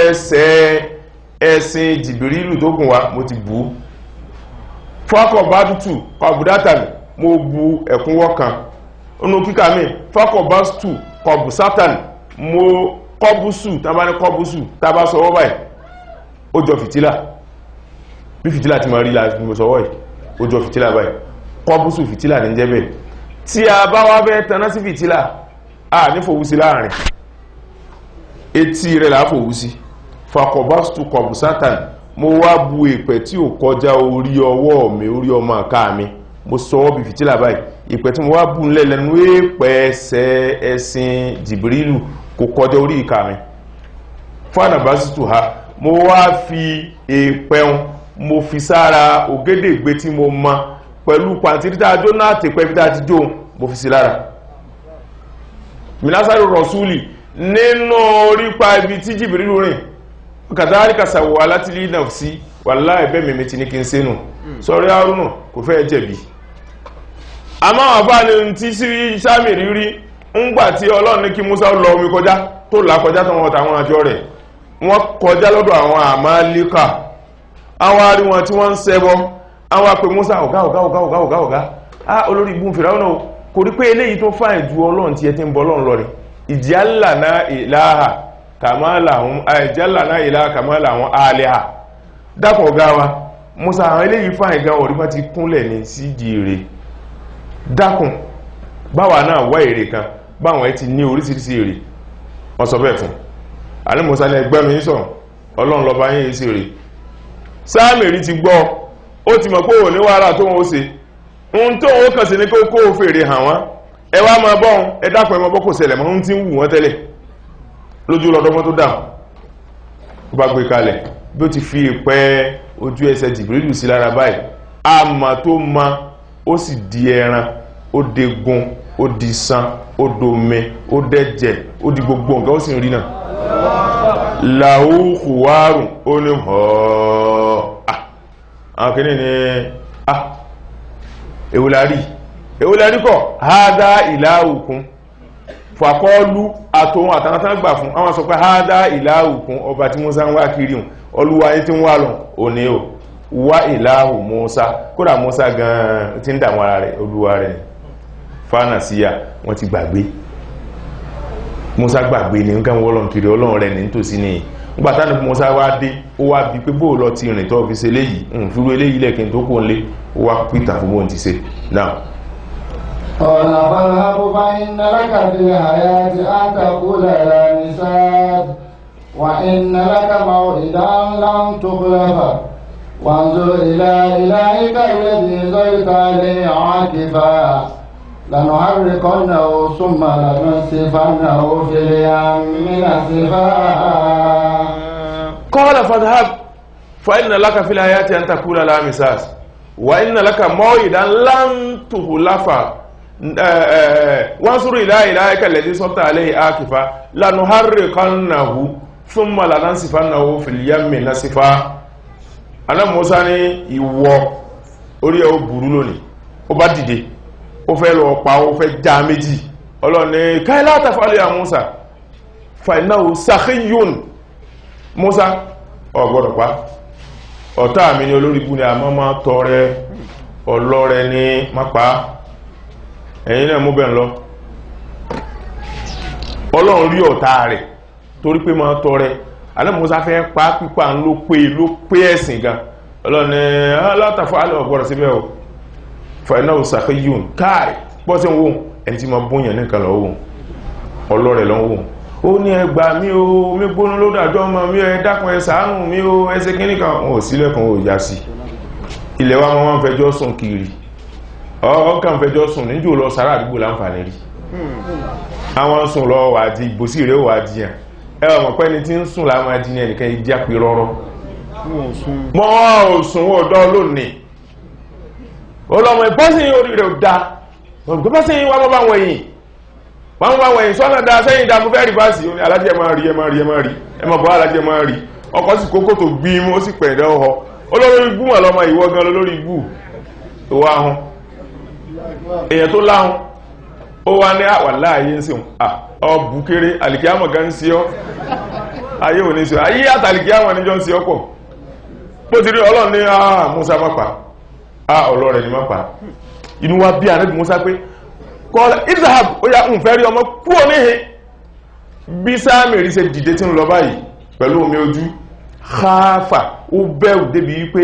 ẹ̀sìn Jìbìrìlù tó gùn wá mo ti bu fọ́kọ̀ bá tútù kọ̀bùdátàmì mo bu ẹ̀kúnwọ́ kan inú kíkà mi fọ́kọ̀ bá tútù kọ̀bù sátán mo kọ́bùsù tàbá ní kọ́bùsù tàbá sọwọ́ báyìí ó jọ fìtílà bí fìtílà ti ma rí láti mo sọwọ́ yìí ó jọ fìtílà báyìí kọ́bùsù fìtílà ní jẹ́ bẹ́ẹ̀ tí a bá wá bẹ́ taná sí fìtílà a ní fòwúsí láàrin etí rẹ̀ là fòwúsí fakọ̀básù kọ̀bù sátán mo wá bu èpẹ̀ tí ò kọjá orí ọwọ́ mi orí ọmọ àká mi mo sọwọ́ bí fìtílà báyìí èpẹ̀ tí mo wá bù ńlẹ̀ lẹ́nu èpẹ̀ ẹ̀sìn Jìbìrìlù kò kọjá orí ìka mi fánà bá sì tù ha mo wá fi èpẹ̀un mo fi sára ògédègbé tí mo mọ pẹ̀lú pàntírítà jóná àtẹ̀pẹ́ fi dáa ti jó mo fi sí lára minasari rọ̀súlì nínú orípa ibi tí Jìbìrìlù rìn kàtàríkà sàwọ̀ láti lè náà sí wàláhì ẹ̀bẹ̀ mẹ́mẹ́ ti ní kí n sẹ́nu sọ́rí Hárúnà kò fẹ́ jẹ̀bi àmọ́ àwọn àfáàní tí sí Sámírì rí ńgbà tí Ọlọ́run ní kí Musa lọ omi kọjá tó là kọjá tó wọn tàwọn àjọ rẹ̀ wọ́n kọjá lọ́dọ̀ àwọn Àmálíkà àwọn arí wọn tí wọ́n ń ṣẹbọ àwọn apè Musa ọ̀gá olórí ibùn Fìráúnà náà kò rí pé eléyìí tó fáìn ju Ọlọ́run tí ẹ ti ń bọ Ọlọ́run lọ rẹ̀ ìjálànà ìlàhà kàmálà àwọn àlẹ́hà dákọ̀ ọ̀gá wa Musa àwọn eléyìí fáìn gan orí bá ti kúnlẹ̀ ní sídìí rẹ̀ dákùn báwa náà wá èrè kan báwọn ẹ ti ní oríṣiríṣi èrè wọ́n sọ bẹ́ẹ̀ fún àní Musa ní ẹgbẹ́ mi sọ Ọlọ́run lọ́ba yín sí èrè Sámírì ti gbọ́ ó ti mọ̀ pé òun ní wàhálà tó wọn ó ṣe ohun tó wọn ó kàn sí ní kó fèrè hàn wọ́n ẹ wá máa bọ́ ẹ dákun ẹ máa bọ́ kò ṣẹlẹ̀ mọ́ ohun tí ń wù wọ́n tẹ́lẹ̀ lójú lọ́dọ́gbọ́n tó dáhùn ó bá gbé kalẹ̀ bí ó ti fi ìpẹ́ ojú ẹsẹ̀ Jìbìrìlù sí lára báyìí àmà tó ma ó sì di ẹran ó degun ó di san ó domi ó dẹ́jẹ̀ ó di gbogbo nǹkan ó sì ń rí náà làúhùwárùn ó ní họ́ọ́ àwọn kìíní ni ewúlárí kọ̀ hádá ìlàhùkún fàkọ́ọ́lú àtòun àtàntàn gbà fún àwọn sọ pé hádá ìlàhùkún ọba tí Musa ń wá kiri hùn olúwa yí tí ń wá lọ òní o wá ìlàhù Musa kódà Musa gan tí ń dàmú ara rẹ̀ olúwa rẹ̀ fánà síyà wọ́n ti gbàgbé Musa gbàgbé ní nǹkan wọ́lọ́n kiri Ọlọ́run rẹ̀ ní nítòsí ní nígbàtá ní Musa wá dé ó wá bí pé bóò lọ ti rìn tó fi ṣe léyìí fúrú eléyìí lẹ́kìn tó kó nlé ó wá pítà fún bóun ti ṣe náà قال فاذهب فإن لك في الحياة أن تقول لا مساس وإن لك موعدا لن تخلفه وانظر إلى إلهك الذي ظلت عليه عاكفا لنحرقنه ثم لننسفنه في اليم نسفا قال فاذهب فإن لك في الحياة أن تقول لا مساس وإن لك موعدا لن تخلفه وانظر إلى إلهك الذي ظلت عليه عاكفا لنحرقنه ثم لننسفنه في اليم نسفا Àná Mùsá ní ìwọ orí ẹ̀ ó burú lónìí ó bá dìde ó fẹ́ lọ pa ó fẹ́ já méjì Ọlọ́run ní káì la taf'al ya Mùsá fa innahu sakhiyyun Mùsá ọ̀gbọ́dọ̀ pa ọ̀tá mi ní olórí ibú ni àmọ́ máa tọrẹ ọlọ́rẹ ní mápa ẹ̀yin náà mú bẹ́ẹ̀ lọ Ọlọ́run rí ọ̀tá rẹ̀ torí pé máa tọrẹ alẹ́ Musa fẹ́ pa pípa ló pé ẹ̀sìn gan Ọlọ́run ní látàfà alẹ́ ọ̀gbọ́rọ̀ síbẹ̀ o fàínà òsàkíyùn káàì pọ́ sí wọ́n ẹni tí ma bóyàn nìkan lọ wọ́n ọlọ́rẹ̀ lọ wọ́n ó ní ẹgbà mí o mí gbónú ló dájọ́ ọmọ mí ẹ dákun ẹ ṣàánú mí o ẹsẹ kíníkan ò sílẹ̀kùn ò yá sí ilẹ̀ wa wọ́n fẹjọ́ sùn kiri ọkàn fẹjọ́ sùn níjò lọ sára àdúgbò láǹfààní rí àwọn sùn lọ wà di ìbòsí rẹ̀ wà díyàn ẹwà mọ̀ pẹ́ni tí ń sùn láàmà dín ẹnìkan ìdí àpè rọrọ mọ́ òsùn ọ̀dọ́ lónìí olọ́mọ ìbọ́sìn orí rẹ̀ ò dá ìbọ́sìn wà mọ́ bá wọ̀nyìn sọ́nà dá sẹ́yìn dá mú fẹ́ rí báàsì ó ní alájẹ́ máa rí ẹmọ bọ́ alájẹ́ máa rí ọkọ̀ sì kókó tó gbí mú ó sì pẹ̀ẹ̀dẹ́ ọ̀họ́ olórí ibú wà lọ́mọ ìwọ gan lórí ibú tó wá hun èèyàn tó láhun ó wá ní àwàlá ayé ń sìn ọbù kéré alìkíámọ̀ gan sí ọ́ ayé ò ní sí ọ́ ayé àtàlìkíámọ̀ níjọ́ sí ọ́pọ̀ bó ti rí Ọlọ́run ní Musa mọ́pa ọlọ́rẹ̀ ni mọ́pa inú wa bí ànábì Musa pé kọ́lá ìdáhàb ó yá ń fẹ́ rí ọmọ kúrò níhe bí Sámírì ṣe dìde tí ń lọ báyìí pẹ̀lú omi ojú káfà ó bẹ̀rù débi wípé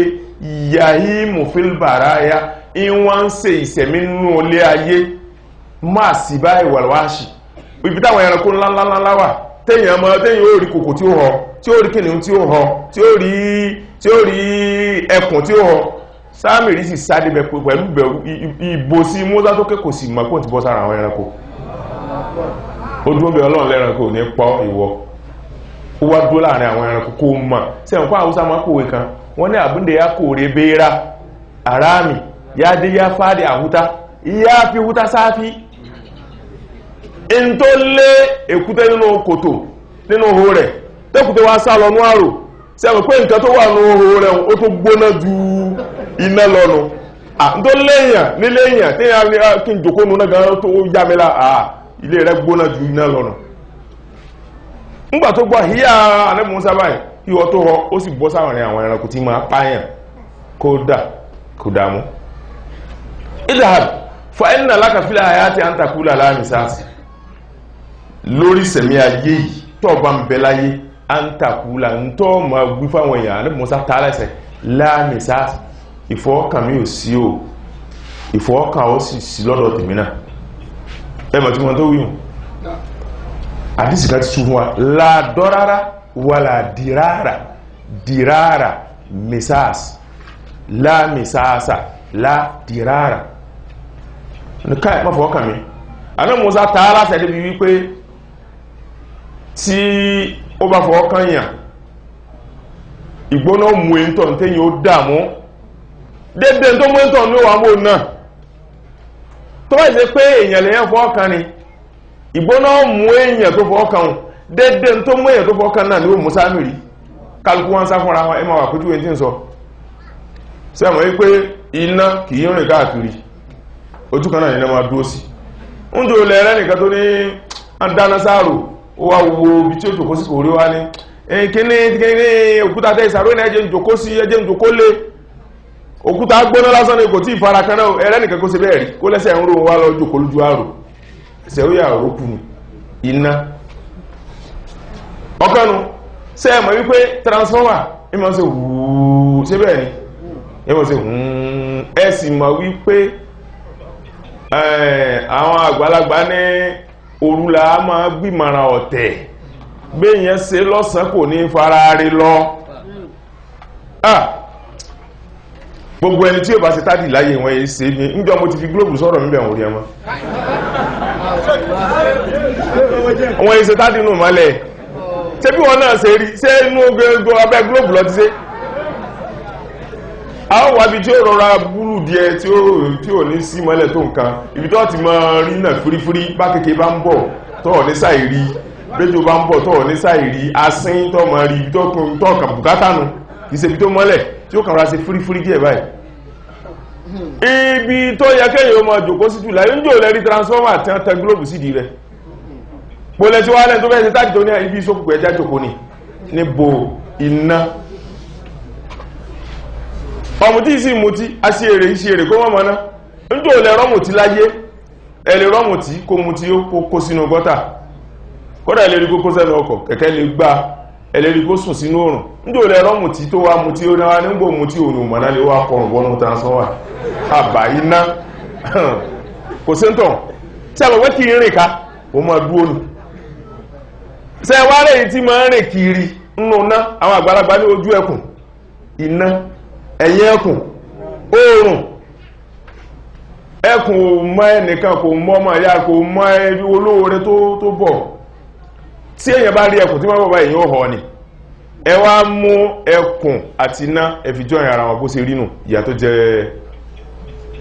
yahimu fil baraya ìwọ̀n ń ṣe ìṣẹ̀mí nínú olé ayé máa sì báyìí wàlúwàṣì ibi táwọn ẹranko ńláńláńlá wà téèyàn ó rí kòkò tí ó họ tí ó rí kìnìún tí ó họ tí ó rí ẹkùn tí ó họ Sámírì sì sáde bẹ̀ pẹ̀lú bẹ̀rù ìbò sí Mùsá tó kẹ́kọ̀ọ́ sí mọ́ ti bọ́ sára àwọn ẹranko ó dúró bẹ̀ Ọlọ́run lẹ́ranko ní pọ́ ìwọ ó wá dúró láàrin àwọn ẹranko kó mọ̀ sí ẹ̀kọ́ Haúsá máa kòwé kan wọ́n ní àbúndé ya kò rè béèrà àrámì ya dé ya fáde àhúta ya fi húta sáfí in tó lé èkúté nínú kòtò nínú ohò rẹ̀ tẹ́kùté wá sá lọ ní àrò sí ẹ̀mọ̀ pé nǹkan tó wà ní ohò rẹ̀ ó tó gbóná ju iná lọ́nu tó léèyàn ní léèyàn tí kí n jòkó nù náà gan tó yá mi la ilé rẹ̀ gbóná ju iná lọ́nà ńgbà tó gbọ́ híyà Ànábì Mùsá báyìí ìwọ tó họ ó sì bọ́ sáwọn àwọn ẹranko tí máa pààyàn kódà kò dààmú idhab fa inna laka fil hayati an taqula la misas lórí sẹ̀mí ayé yìí tó bá ń bẹ láyé an taqula ń tọ́ ma gbí fáwọn èèyàn Ànábì Mùsá tààlẹ́sẹ̀ la misas ìfọwọ́kàn mi ò sí o ìfọwọ́kàn ó sì sí lọ́dọ̀ tèmi náà ẹmọ̀ tí wọ́n tó wíhùn àdísì ká ti tún fún wa la dọ́rárá wala dirara misas la misasa la dirara ní káì má fọwọ́kàn mi Ànábì Mùsá tààlá sẹ́dẹ̀ bí wípé tí ó bá fọwọ́kàn yàn ìgbóná mú èntọ̀ tẹ́yìn ó dààmú dédé tó mú èntọ̀ ní wà mú náà tó bá ìṣe pé èèyàn lèyàn fọwọ́kàn ni ìgbóná mú èèyàn tó fọwọ́kàn dédé tó mú èèyàn tó fọwọ́kàn náà ní ó Mùsá mìírí kálukú wọn sá fúnra wọn ẹ máa wà pẹ́jú ẹni tí ń sọ sí àmọ́ wípé iná kì í rìn káàkiri ojú kan náà ní iná máa dúró sí ń jò lẹ́rẹ́ nìkan tó ní dáná sáàrò ó wá wo ibi tí ó jòkó sí kò rí wá ní kíní òkúta tẹ́ ìsàrò ní ẹjẹ́ ìjòkó sí ẹjẹ́ ìjòkó lé òkúta gbóná lásán ní kò tí ìfara kan náà ẹrẹ́ nìkan kó ṣe bẹ́ẹ̀ rí kó lẹ́sẹ̀ ń rò wá lọ jòkó lójú àrò ẹsẹ̀ ó yà rókù iná ọkànnù ṣe é mọ̀ wípé transformer ìmọ̀ sí wùú ṣe bẹ́ẹ̀ ni ìmọ̀ sí ẹ sì mọ̀ wípé àwọn àgbàlagbà ní orúlà máa gbìmọ̀ràn ọ̀tẹ̀ béèyàn ṣe lọ́sàn kò ní fara rí lọ gbogbo ẹni tí ó bá ṣe tádì láyé wọn yìí ṣe ní níjọ́ mo ti fi gílóòbù sọ̀rọ̀ níbẹ̀ wọ́n rí ẹmọ wọ́n yìí ṣe tádì nù mọ́lẹ̀ ṣé bí wọ́n náà ṣe rí ṣé inú gbogbo abẹ́ gílóòbù lọ ti ṣe a ó wá bí tí ó rọra búrú díẹ̀ tí ó ní sí mọ́lẹ̀ tó nǹkan ibi tó ti máa rí náà fírífírí bá kékeré bá ń bọ̀ tó ní sáì rí rédíò bá ń bọ̀ tó ní sáì rí asín tó máa rí ibi tó kàn bùkátà nù kì í ṣe ibi tó mọ́lẹ̀ tí ó kàn ra ṣe fírífírí díẹ̀ báyìí ibi tó yẹ kéèyàn ó máa jòkó sí jùlọ yóò ń jò lẹ́rí transformer tí wọ́n tẹ gílóòbù sídìí rẹ̀ pọ̀lẹ̀ tí wọ́n á lẹ́nu tó fẹ́ ṣe táàdì tó ní ibi ìṣòkùnkùn ẹja jòkó ni níbo iná ọmọdé sí mutí a sí èrè iṣẹ́ èrè kó wọ́n mọ́ná ń jò lẹ rọ́mùtí láyé ẹlẹ́ rọ́mùtí kó mutí ó kó sínú gọ́tà kódà ẹlẹ́rí kó kó sẹ́nu ọkọ̀ kẹ̀kẹ́ lè gbá ẹlẹ́rí kó sùn sínú òrùn ń jò lẹ rọ́mùtí tó wá mutí ó náwá nígbò mutí òun mọ̀ná lè wá kọrùn bọ́nú transformer àbá iná kò sí ń tàn tí a mọ̀ pé kí n rìn ká ó máa dúró nù ṣe wá rẹ̀ tí máa rìn kiri nínú ná àwọn àgbàlagbà ní ojú ẹkùn iná ẹ̀yìn ẹkùn oòrùn ẹkùn ò mọ ẹnìkan kò mọ ọmọ ìyá kò mọ ẹbí olóore tó bọ̀ tí èyàn bá rí ẹkùn tí wọ́n bọ̀ bá èyàn ó họ ni ẹ wá mú ẹkùn àti iná ẹfìjọ́ ara wọn bó ṣe rí nù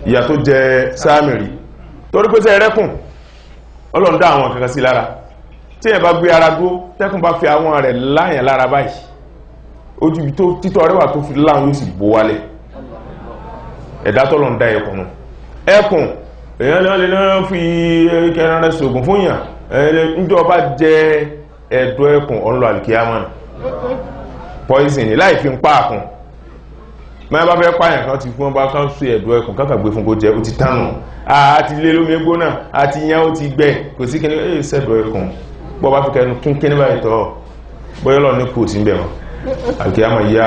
ìyà tó jẹ Sámírì torí pé sẹ́ rẹ́kùn Ọlọ́run dá àwọn kankan sí lára tí èyàn bá gbé ara dúró tẹ́kùn bá fi àwọn rẹ̀ láyàn lára báyìí ojú ibi tó títọ́ rẹwà tó fi láwọn yóò sì bó wálẹ̀ ẹ̀dá tọ́lọ̀ ń dá ẹkùn nù ẹkùn èyàn lè náà fi kẹrin rẹ̀ sògùn fún yàn níjọ́ bá jẹ ẹ̀dọ̀ ẹkùn ọ̀nlọ àlìkíyàmọ̀ poison ní láì fi ń pa àkùn mẹ́rin bá fẹ́ pààyàn kan ti fún ọba kan sí ẹ̀dọ̀ ẹkùn kákà gbé fún kó jẹ ó ti tánù àti lé lómi egbó náà àti yán ó ti gbẹ kò sí kíní sẹ́dọ̀ ẹkùn bọ́ bá fi kẹnu kínkín báyìí tọ́ bọ́yọ́lọ́ ní kò sí ń bẹ̀ wọn alkiyama ya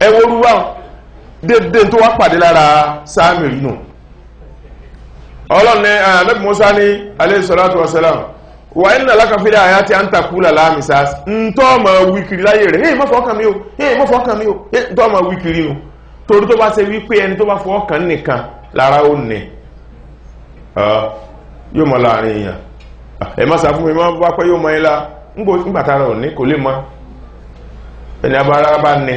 ẹwọ́rúwá dédé tó wá pàdé lára Sámírì nù ọlọ́ni Ànábì Mùsá ní alayhi salatu wassalam wa inna laka fil hayati an taqula la misas ntọ́ ma wíkiri láyé rẹ̀ hey má fọ́ọ̀kàn mi o hey má fọ́ọ̀kàn mi o ntọ́ ma wíkiri nù torí tó bá ṣe wípé ẹni tó bá fọ́ọ̀kàn nìkan lára ó nì yóò mọ láàrin èèyàn ẹ má sàfún mi má bá pẹ́ yóò mọ ilá ńgbàtàrà ò ní kò lè mọ́ ẹni abára bá ní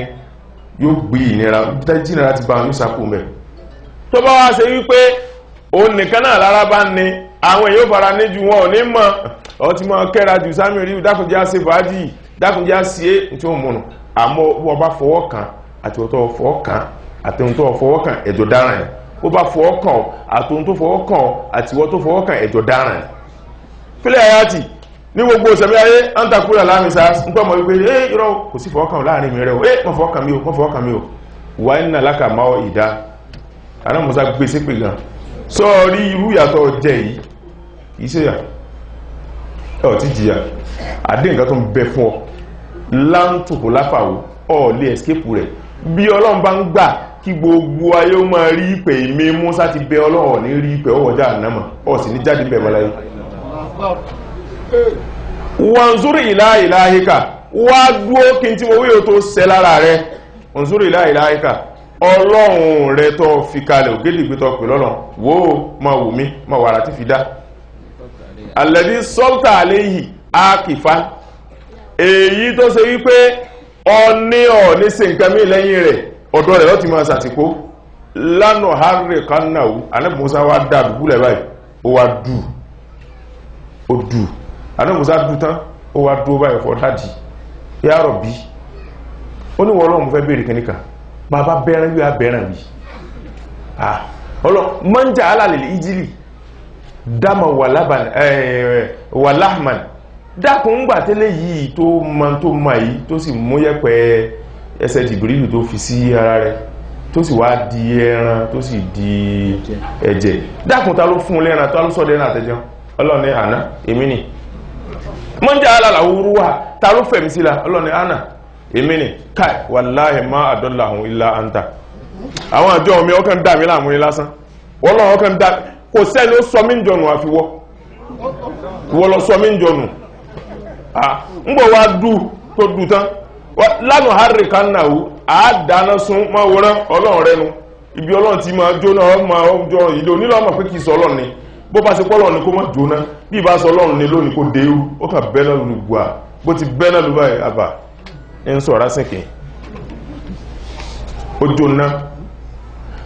yóò gbé ìnira jìnà láti bá ní sàkó mẹ́ tó bá wá ṣe wípé òun nìkan náà lára bá ní àwọn èyí fara ní ju wọn ò ní mọ̀ ọ ti mọ̀ kẹ́ra jù Sámírì dákùnjá ṣe fàájì dákùnjá sí é tí ó múnù àmọ́ wọ́n bá fọwọ́ kan àti ọ̀tọ̀ fọwọ́ kan àtẹ̀hún tó fọwọ́ kàn ẹ̀jọ̀ dáràn ẹ̀ ó bá fọwọ́ kàn àtẹ̀hún tó fọwọ́ kàn àtiwọ́ tó fọwọ́ kàn ẹ̀jọ̀ dáràn ẹ̀ fílẹ̀ ayáàtì ní gbogbo ìṣẹ̀mí ayé antakura lámìsá ń tọ́ mọ̀ wípé irọ́ kò sí fọwọ́ kàn láàrin mi rẹ̀ o mọ̀ fọwọ́ kàn mi o mọ̀ fọwọ́ kàn mi o wà ní nàlákà máa ìdá aná musa gbé sí pè gan sọ́ọ̀rí irú ìyàtọ̀ jẹ́ yìí kìí ṣe yà ọ̀ tí jìyà àdé nǹkan tó ń bẹ fún ọ láńtòkò láfàwò ọ̀ lè escape rẹ̀ bí ọlọ́run bá ń gbà kí gbogbo ayé ó máa rí ìpè mi Mùsá ti bẹ ọlọ́run ní rí ìpè ọwọ́jà ànámọ̀ ọ̀ sì ní jáde bẹ̀ mọ́láyé wanzuri ila ilahika wá dúó kí n tí mo wí o tó ṣẹ lára rẹ̀ wanzuri ila ilahika ọlọ́run rẹ̀ tó fi kalẹ̀ ògèdè gbé tó pè lọ́lọ́run wo ma wù mí ma wàrà tí fi dá alladhi sọ́ltà àléyìí ákìfá èyí tó ṣe wípé ọ̀ní ṣe nǹkan mí lẹ́yìn rẹ̀ ọ̀dọ̀ rẹ̀ lọ́ti máa ṣàtìkó lánà harry kanáwó Ànábì Mùsá wá dá dùbúlẹ̀ báyìí ó wá dù Ànábì Mùsá dù tán ó wá dúó báyìí fọ́ dájì ya Rabbi ó ní wọ́n lọ́wọ́ fẹ́ bèèrè kìníkà bàbá bẹ́ẹ̀rẹ̀ wí abẹ́rẹ̀ wí ọlọ́ mọ́njà alálẹ̀lẹ̀ ìjìlì dáma wà láhman dákùn ń gbà tẹ́lẹ̀ yìí tó ma yìí tó sì mú yẹ́pẹ̀ ẹsẹ̀ Jìbìrìlù tó fi sí ara rẹ̀ tó sì wá di ẹran tó sì di ẹ̀jẹ̀ dákùn ta ló fún lẹ́ran tó ló sọ́dẹ̀ náà tẹ́jọ́ ọlọ́ni àná èmi ni mọ́njà alálàwúrú wà ta ló fẹ̀mí síla ọlọ́ni àná èmi ni káì wallahi ma adallahum illa anta àwọn àjọ mi ọkàn dà mí láàmú ní lásán wọ́n lọ́wọ́ ọkàn dà kò sẹ́ni ó sọ mí ń jọnù àfiwọ́ wọ́n lọ sọ mí ń jọnù ń bọ̀ wá dù tó dù tán lánàá harry kanáwó àádáná sún máa wọ́rán ọlọ́run rẹnu ibi ọlọ́run ti máa jóná ọmọ ọjọ́ ìlú onílọ́mọ̀ pé kìí sọ ọlọ́run ni bó bá ṣe pọ́ ọlọ́run ni kó má jóná bí ìbá sọ ọlọ́run ni lónìí kó dé ó kà bẹ́ náà lù gbà bó ti bẹ́ náà lù báyìí àbà ń sọ rásìnkì ó jóná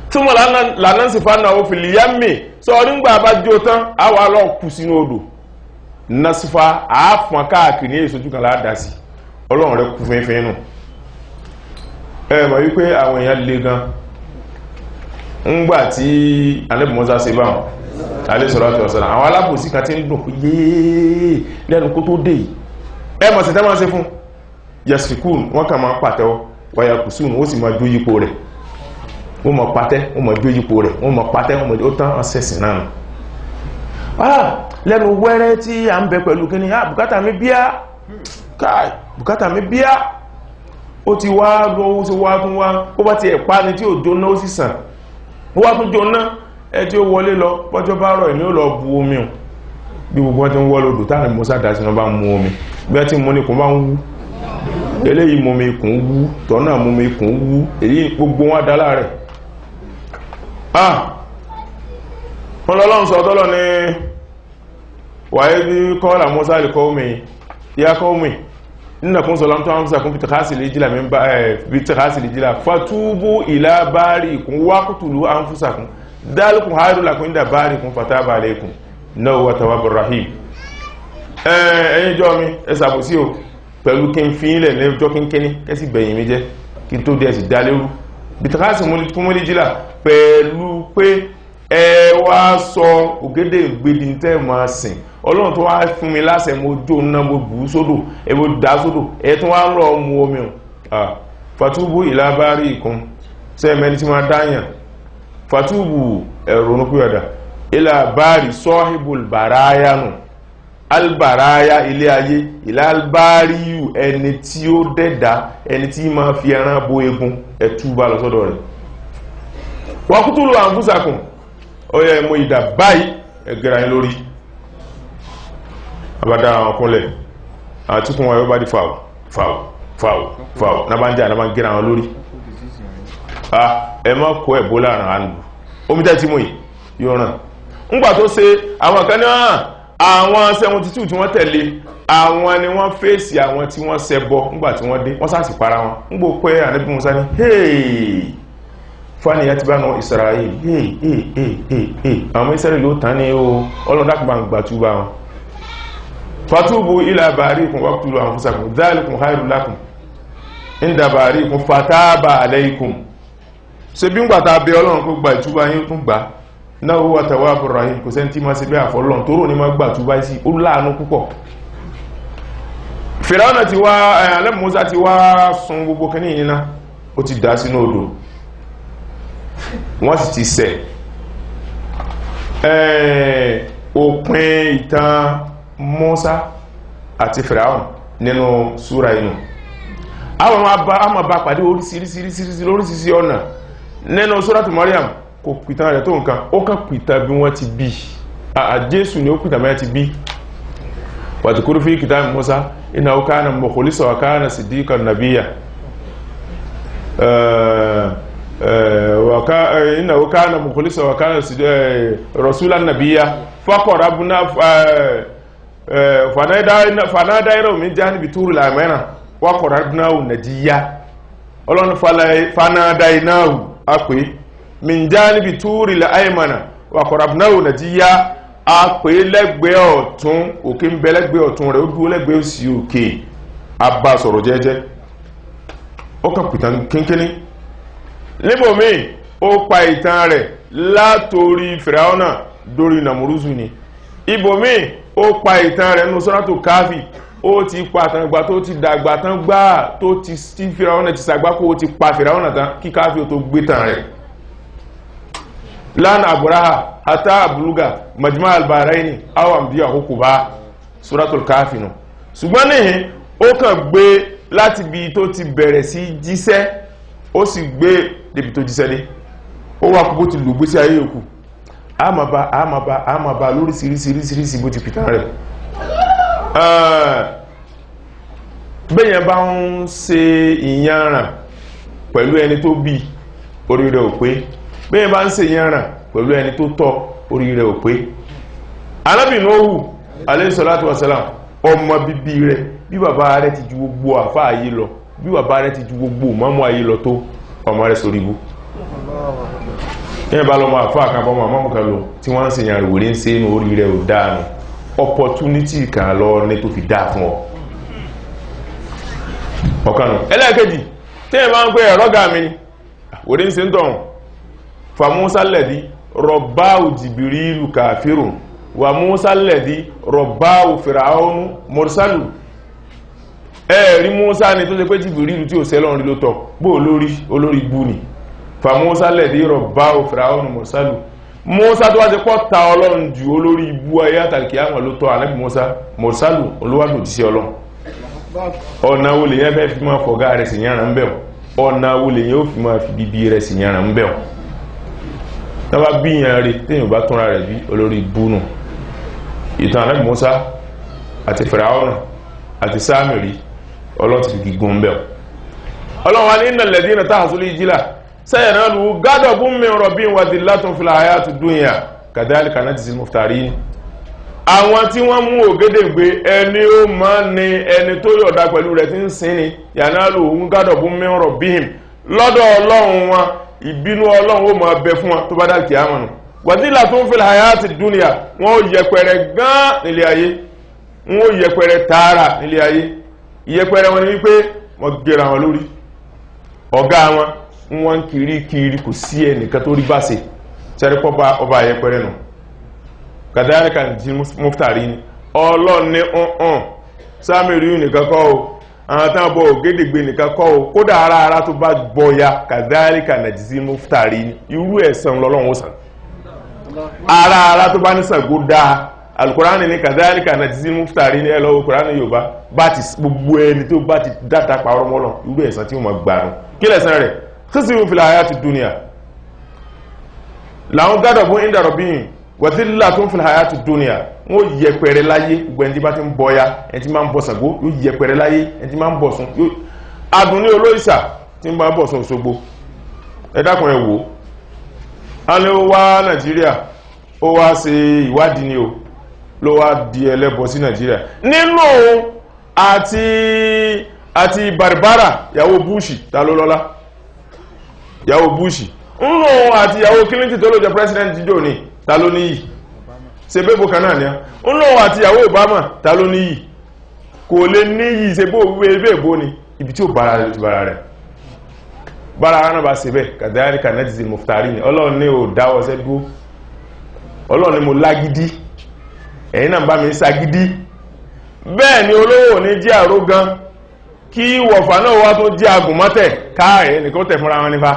tí wọ́n lànà sí fánà ó fi lìyàmì sọ nígbà bá jó tán àwa lọ kù sínú odò nasifa àáfọn káàkiri ní èsojú kan láàdásí ọlọ́run rẹ̀ kú fẹ́fẹ́ nù mọ̀ wípé àwọn èèyàn le gan ńgbà tí Ànábì Mùsá ṣe báwọn alẹ́sọ̀rọ̀ ọ̀sán àwọn alábòsí kan tí ń dùn yéé lẹ́nu kó tó dé yìí mọ̀ sí tẹ́ máa ṣe fún yasfikun wọ́n kà máa pàtẹ́wọ́ wáyà kùsùn ó sì máa jó yípo rẹ̀ wọ́n mọ̀ pàtẹ́ wọ́n mọ̀ jó yípo rẹ̀ wọ́n mọ̀ pàtẹ́ wọ́n mọ̀ ó tán ọ̀sẹ̀sìn náà lẹ́nu wẹ́rẹ́ tí a ń bẹ pẹ̀lú kí ni bùkátà mi bíá káì bùkátà mi bíá ó ti wá lọ́wọ́ sí wá tún wá ó bá ti ẹ̀pá ni tí ò jóná ó sì sàn ó wá tún jóná ẹ tí ó wọlé lọ pọ́jọ́ bá rọ̀ ìní ó lọ bu omi o bí gbogbo wọn ti ń wọ́ lódò táwọn Mùsá dá sí wọn bá mú omi bí wọ́n ti mú ní kún bá ń wú eléyìí mú mi kún wú tọ́nà mú mi kún wú èyí gbogbo wọn dá láàrẹ̀ wọn lọ́lọ́run sọ tọ́lọ ní wáyé bí kọ́lá Mùsá lè kọ́ mi ya kọ́ mi nínú kún sọ lọ́mtọ́ àwọn fúsàkún fìtàkásì lè jílà mẹ́bà fìtàkásì lè jílà fatúbú ìlà bárì kún wákùtùlù àwọn fúsàkún dálùkún hárùlàkún ìdà bárì kún fatábà lẹ́kùn náà wà tàwàbà rahim ẹ̀yin jọ mi ẹsàbòsí o pẹ̀lú kí n fi ilẹ̀ lẹ́jọ́ kínkíní kẹsì bẹ̀yìn mi jẹ́ kí tó dẹ̀ sì dálérú fìtàkásì fún mọ́lé jílà pẹ̀lú pé ẹ wá sọ ògédè gbèdì tẹ́ máa sìn ọlọ́run tó wá fún mi láṣẹ mo jó ná mo bù ú sódò ẹ mo dá sódò ẹ tún wá ń rọ mu omi o fàtúbù ìlàbárí ìkún sẹ́ẹ̀mẹ́ni tí máa dáyàn fàtúbù ẹ̀rọ onúkúyọ̀dà ìlàbárí sọ́hìbùl bàráyà nù albaraya ilé ayé ìlàbáríyù ẹni tí ó dẹ́dà ẹni tí máa fi ẹran bo egun ẹ̀túbà lọ sọ́dọ̀ rẹ̀ wàkútùlù àǹfúsàkùn ọyẹ mo ìdà báyìí ẹgbẹ̀rẹ̀ ayé lórí àbádá àwọn kúnlẹ̀ àti kún wáyé bá di fàwọ̀ náà bá ń jà náà bá ń gẹ́rẹ̀ àwọn lórí ẹ má kó ẹ̀bó láàrin àánú omi tẹ́ tí mo yìí yóò ràn ńgbà tó ṣe àwọn kan náà àwọn 72 tí wọ́n tẹ̀lé àwọn ni wọ́n fèsì àwọn tí wọ́n ṣẹbọ ńgbà tí wọ́n dé wọ́n sáàsì para wọn ńgbò pé Ànábì Mùsá ní hey fani ya ti bá náà Israel àwọn Israel ló tán ní o ọlọ́dàkùnbà ń gbàtúbà wọn fatubu ila barikum waqtulu anfusakum dhalikum khairul lakum inda barikum fataba alaykum ṣe bí ń gbà tá bẹ Ọlọ́run kó gba ìtúbà yín tún gbà náà huwa tawwabur rahim kò sẹ́ni tí máa ṣe bẹ́ẹ̀ àfọlọ́run tó rò ní máa gbà túbà sí ó láàánú púpọ̀. Fìràwọ̀nà ti wá Ànábì Mùsá ti wá sun gbogbo kìíní yìí ná ó ti dá sínú odò wọ́n sì ti ṣẹ̀ òpin ìtàn Mùsá àti Fìràwọ̀n nínú súra inú àwọn àmà bá pàdé oríṣiríṣiríṣiríṣi lóríṣiríṣi ọ̀nà nínú súratu Maryam kò pìtàn rẹ̀ tó nǹkan ó kàn pìtàn bí wọ́n ti bí Jésù ni ó pìtàn mẹ́rin ti bí wadhkur fi kitabi Musa innahu kana mukhlisan wa kana siddiqan nabiyya innahu kana mukhlisan wa kana rasulan nabiyya faqarabna fanadainahu min janibi turil aymana wa qarabnahu najiya Ọlọ́run fanadainahu ape min janibi turil aymana wa qarabnahu najiya a pè lẹ́gbẹ̀ẹ́ ọ̀tún òkè ń bẹ lẹ́gbẹ̀ẹ́ ọ̀tún rẹ̀ ó dúró lẹ́gbẹ̀ẹ́ òsì òkè a bá sọ̀rọ̀ jẹ́jẹ́ ó kàn pìtàn kínkínní níbòmíì ó pa ìtàn rẹ̀ látorí Fìràwọ̀nà dórí Nàmúrúsù ni ibòmíì ó pa ìtàn rẹ̀ nínú Sūratu Káfì ó ti pa àtàgbà tó ti dàgbà tán gbáà tó ti tí Fìràwọ̀nà ti sàgbákò ó ti pa Fìràwọ̀nà tán kí Káfì ó tó gbé tàn rẹ̀ lánà àbúráhà àtà àbúrúgà majma albaraini awam bí àkókò bá Suratul Káfì nù ṣùgbọ́n níhìn ó kàn gbé láti bí tó ti bẹ̀rẹ̀ sí jíṣẹ́ ó sì gbé débi tó jíṣẹ́ dé ó wà kó bó ti lùgbé sí ayé òkú àmàbà lóríṣiríṣiríṣiríṣi bó ti pìtàn rẹ̀ bẹ́yẹn bá ń ṣe ìyànràn pẹ̀lú ẹni tó bí orí rẹ̀ ò pé bẹ́ẹ̀ bá ń ṣe yẹnràn pẹ̀lú ẹni tó tọ́ orí rẹ̀ ò pé Ànábì Nuhu alayhi salatu wassalam ọmọ bíbí rẹ̀ bí bàbá rẹ̀ ti ju gbogbo àfá ayé lọ bí bàbá rẹ̀ ti ju gbogbo mọ́mọ́ ayé lọ tó ọmọ rẹ̀ sórí ibú yẹn bá lọ́mọ àfá kan bọ́mọ àmọ́ kan lọ tí wọ́n ń ṣe yẹnràn wòlé ń ṣe inú orí rẹ̀ ò dáanu opportunity kan lọ ní tó fi dá fún ọ ọ̀kanù ẹlẹ́ẹ̀kejì tí yẹn bá ń pè ẹ̀rọ́gà mi wòlé ń ṣe ń tọ̀hún fa Musa lẹ́dí rọ̀báwù Jìbìrìlù kàfírùn wà Musa lẹ́dí rọ̀báwù Fìràwọ̀nù mọ̀rṣálù ẹ̀rí Musa ni tó ṣe pé Jìbìrìlù tí ò sẹ́lọ́n rí ló tọ̀ bó olórí bú ni fa Musa lẹ́dí rọ̀báwù Fìràwọ̀nù mọ̀rṣálù Musa tó wá ṣe pọ́ ta Ọlọ́run ju olórí bú ayé àtàkì àwọn ló tọ́ Ànábì Musa mọ̀rṣálù olówádùn òjíṣẹ́ Ọlọ́run ọ̀nà wo lè yẹn fẹ́ fi máa fọ̀gá rẹ̀ sì yànrà ń bẹ̀ ọ̀nà wo lè yẹn ó fi máa fi bíbí rẹ̀ sì yànrà ń bẹ̀ tọ́bá bí ìyàn rí tíyàn bá túnra rẹ̀ bí olórí búnù ìtàn Ànábì Mùsá àti Fìràwọ̀nà àti Sámírì Ọlọ́run ti fi gígùn bẹ̀ Ọlọ́run wá ní innal ladhina tahazul ijla sayanalu ghadabun min rabbihim wa dhillatun fil hayatid dunya kadhalika najzil muftarin àwọn tí wọ́n mú ògédègbé ẹni ó máa ní ẹni tó yọ̀dá pẹ̀lú rẹ̀ tí ń sin ni yanalu ghadabun min rabbihim lọ́dọ̀ Ọlọ́run wọn ìbínú Ọlọ́run ó máa bẹ fún wọn tó bá dá kìámà nù wàdílà tó ń fil hayati dunya wọn ó yẹpẹrẹ gán nílé ayé wọn ó yẹpẹrẹ tààrà nílé ayé ìyẹpẹrẹ wọn ni wípé wọ́n gẹ́ra wọn lórí ọ̀gá wọn wọ́n kiri kò sí ẹnìkan tó rí bá ṣe sẹ́rípọ́ ọba yẹpẹrẹ nù kadhalika najzil muftarin Ọlọ́run ní ọ̀hún Sámírì nìkan kọ́ o àwọn tán bọ̀ ògédègbè nìkan kọ́ o kódà ara tó bá bọ̀ya kadhalika najzil muftarin irú ẹ̀san lọ́lọ́run ó san ara tó bá ní Ṣàngó dáa Al-Qur'ani ní kadhalika najzil muftarin ní ẹlọ́wọ́ Qur'ani Yorùbá bá ti gbogbo ẹni tó bá ti dáta pàrọ̀ mọ́lọ̀ irú ẹ̀san tí ó máa gbà nù kí lẹ̀san rẹ̀ khizyun fil hayati dunya làwọn gádọ̀ fún inda rabbihim wa dhillatun fil hayati dunya wọ́n yẹpẹrẹ láyé gbẹ̀ndí bá ti ń bọ́ya ẹni tí máa ń bọ̀ Ṣàngó yóò yẹpẹrẹ láyé ẹni tí máa ń bọ̀ Ọ̀ṣun yóò adùn ní olóìṣà tí ń bá bọ̀ Ọ̀ṣun Òṣogbo ẹ̀dàkùn ẹ̀ wò á lé ó wá Nàìjíríà ó wá ṣe ìwádìí ni o ló wá di ẹlẹ́bọ sí Nàìjíríà nínú àti Barbara ìyàwó Bushi ta ló lọ́lá ìyàwó Bushi nínú àti ìyàwó Clinton tó ló jẹ president jíjò ní ta ló níyì ṣe bébò kan náà ni ń lọ àti ìyàwó Obama ta ló níyì kò lè níyì ṣe bó wé bèbó ni ibi tí ó bára rẹ̀ ti bára rẹ̀ bára ara náà bá ṣe bẹ́ẹ̀ kadhalika najzil muftarin ọlọ́run ní ò dáwọ́ ṣẹ́ dúró ọlọ́run ní mo lágídí ẹ̀yin náà bá mi ṣagídí bẹ́ẹ̀ ni olówó ní jẹ́ àró gan kí wọ̀fà náà wá tó jẹ́ agùnmọ́tẹ̀ káàrẹ̀ nìkan tẹ̀ fúnra wọn nípa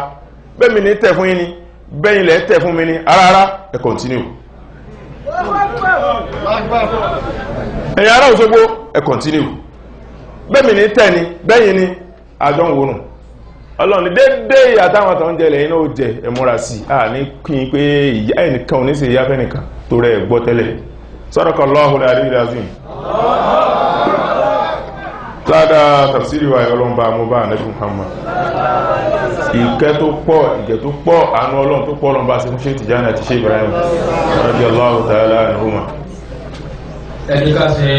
bẹ́ẹ̀ mi ní tẹ̀ fún yín ni bẹ́yìn lẹ́ tẹ̀ fún mi ní ara ẹ continue ẹ̀yin ará Òṣogbo ẹ continue bẹ́ẹ̀ mi ní tẹ̀ ni bẹ́yìn ni àjọ ń wòrùn ọlọ́run ní dédé ìyá táwọn tó ń jẹ lẹ́yìn náà ó jẹ ẹ̀múra sí à ní kí pé ìyá ẹnìkan ò ní sí ìyá fẹ́nìkan tó rẹ̀ gbọ́ tẹ́lẹ̀ Sadaqallahul aliyyul azim ládá tafsiri wa ọlọ́run bá mú bá Ànábì Muhammad ìkẹ́ tó pọ̀ ìgẹ̀ tó pọ̀ àánú ọlọ́run tó pọ̀ ọlọ́run bá sí fún Sheikh Tijani àti Sheikh Ibrahim radiyallahu ta'ala anhuma ẹni ká ṣe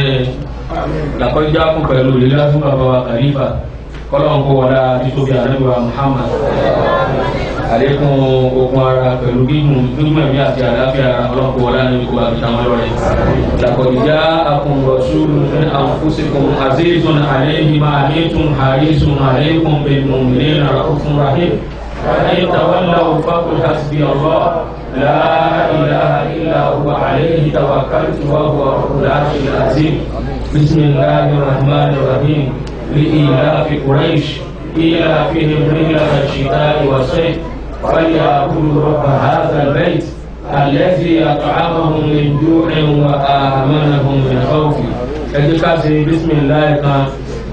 làkọjá fún pẹ̀lú ìlera fún bàbá wa Khalifa kọ́lọ́n kó wọlá títóbi Ànábì wa Muhammad àlékún ogun ara pẹ̀lú gbígbùn ẹ̀mí àti àlàáfíà ọlọ́n kó wọlá ní ìkó àbìtàwọn lọ́rẹ̀ làkọjá akùn rasulun min anfusikum azizun alayhi ma anittum harisun alaykum bil mu'minina ra'ufun rahim وإن تولوا فقل حسبي الله لا إله إلا هو عليه توكلت وهو رب العرش العظيم بسم الله الرحمن الرحيم لإيلاف قريش إيلافهم رحلة الشتاء والصيف فليعبدوا رب هذا البيت الذي أطعمهم من جوع وآمنهم من خوف. بسم الله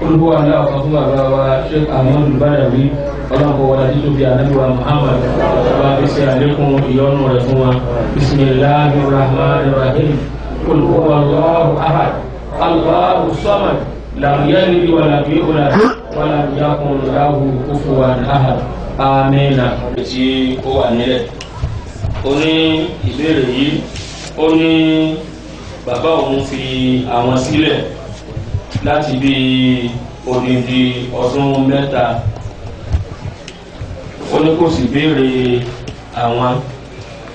قل هو الله أكبر وشيخ أحمد البدوي ọlọ́pọ̀ wọlá títò bí ànábíwá Muhammad wà bí sí àlékún ìyọ́nù rẹ̀ fún wa bismillahir rahmanir rahim qul huwa Allahu ahad Allahu samad lam yalid wa lam yulad wa lam yakun lahu kufuwan ahad amina. tí ó wà nílẹ̀ ó ní ìbéèrè yìí ó ní bàbá òun fi àwọn sílẹ̀ láti bí odindi ọdún mẹ́ta ó ní kò sì béèrè àwọn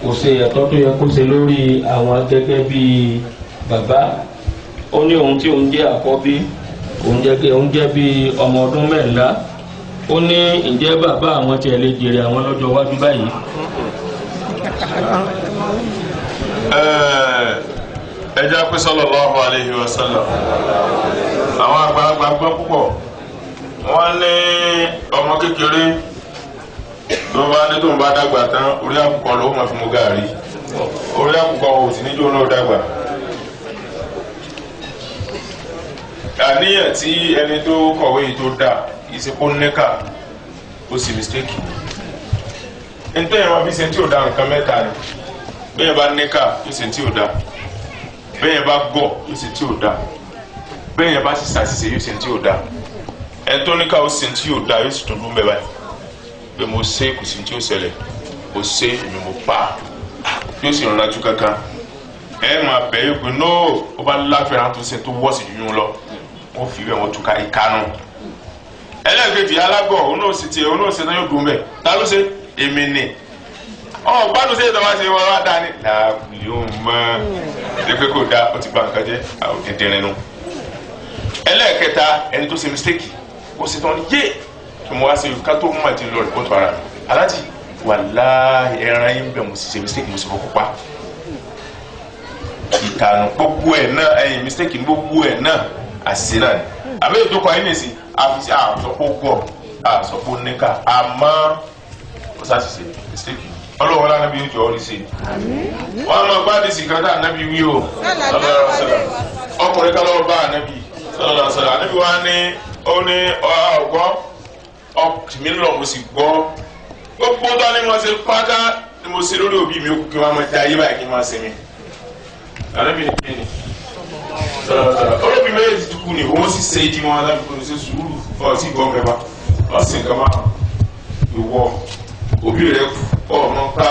kò ṣe ẹ̀tọ́ tó yẹ kó ṣe lórí àwọn gẹ́gẹ́ bí bàbá ó ní òun tí òun jẹ́ àkọ́bí òun jẹ́ bí ọmọ ọdún mẹ́rìnlá ó ní ǹjẹ́ bàbá àwọn tiẹ̀ lè jèrè àwọn lọ́jọ́ iwájú báyìí. ẹ jẹ́ pé sallallahu alayhi wa sallam àwọn àgbàlagbà gbọ́ púpọ̀ wọ́n ní ọmọ kékeré tó bá ní tó ń bá dàgbà tán orí àkùkọ ló máa fi mú gààrí orí àkùkọ ò sì níjó náà dàgbà. àníyàn tí ẹni tó kọ̀wé yìí tó dà ìsìnkú níkà ó sì mistake. nítorí wọn fi ṣe tí ò da nǹkan mẹ́ta ni bẹ́ẹ̀ bá níkà yóò ṣe tí ò da bẹ́ẹ̀ bá gọ̀ yóò ṣe tí ò da bẹ́ẹ̀ bá sì ṣàṣìṣe yóò ṣe tí ò da ẹni tó níkà ó ṣe tí ò da yóò sì tún dún bẹ́ẹ̀ báyìí pé mo ṣe kò sí tí ó ṣẹlẹ̀ mo ṣe èmi mo pa yóò sì rànlájú kankan ẹ máa bẹ̀ yóò pé nóò ó bá láfẹ̀ẹ́ tó ṣe tó wọ́ọ̀sì yún lọ wọ́n fi bẹ́ẹ̀ wọ́n tún ká ìkànnù ẹlẹ́gbẹ̀dì alágbọ̀ òun náà sì tiẹ̀ òun náà ṣe náà yóò dùn bẹ́ẹ̀ ta ló ṣe èmi ni gbádùn sí ìtọ́wá ṣe wọn wá dání làbùlì ó mọ ẹ pé kò dáa ó ti bà nǹkan jẹ́ àwọn dídìrín nu ẹlẹ́ẹ̀kẹta ẹni tó ṣe mistake ó ṣe tán yé mo wá sí ká tó mú àti lọ rìpọ́tù ara mi aláàjì wàláhì ẹran yín bẹ̀ mo sì ṣe mistake mo sì fọkọ pa ìkànnì gbogbo ẹ̀ náà ẹ̀yìn mistake gbogbo ẹ̀ náà àṣìṣe náà ni àbẹ́yẹ tó kọ́ ayé nìsí àfi àsọpọ̀ gọ̀ àsọpọ̀ níkà àmọ́ ó ṣàṣìṣe mistake ọlọ́wọ́ lára bí ó jọ ọ́ rí sí i wọ́n á máa gbá àdìsí kan tá ànábì wí o ọkùnrin kan lọ́wọ́ bá ànábì sọ̀rọ̀ ànábì wa ní ó ní ọgbọ́n mi lọ mo sì gbọ́ gbogbo tó ní mo ṣe pátá ni mo ṣe lórí òbí mi ó kú kí wọ́n máa da ayé báyìí kí wọ́n máa ṣe mí. ànábì ní kí ni olóbi méjì ti kú ni òun sì ṣe ìdí wọn alábi kò ní ṣe sùúrù ọtí ìgbọ́n mẹ́fà ọ̀sìn kan máa ìwọ òbí rẹ kú ọmọ pa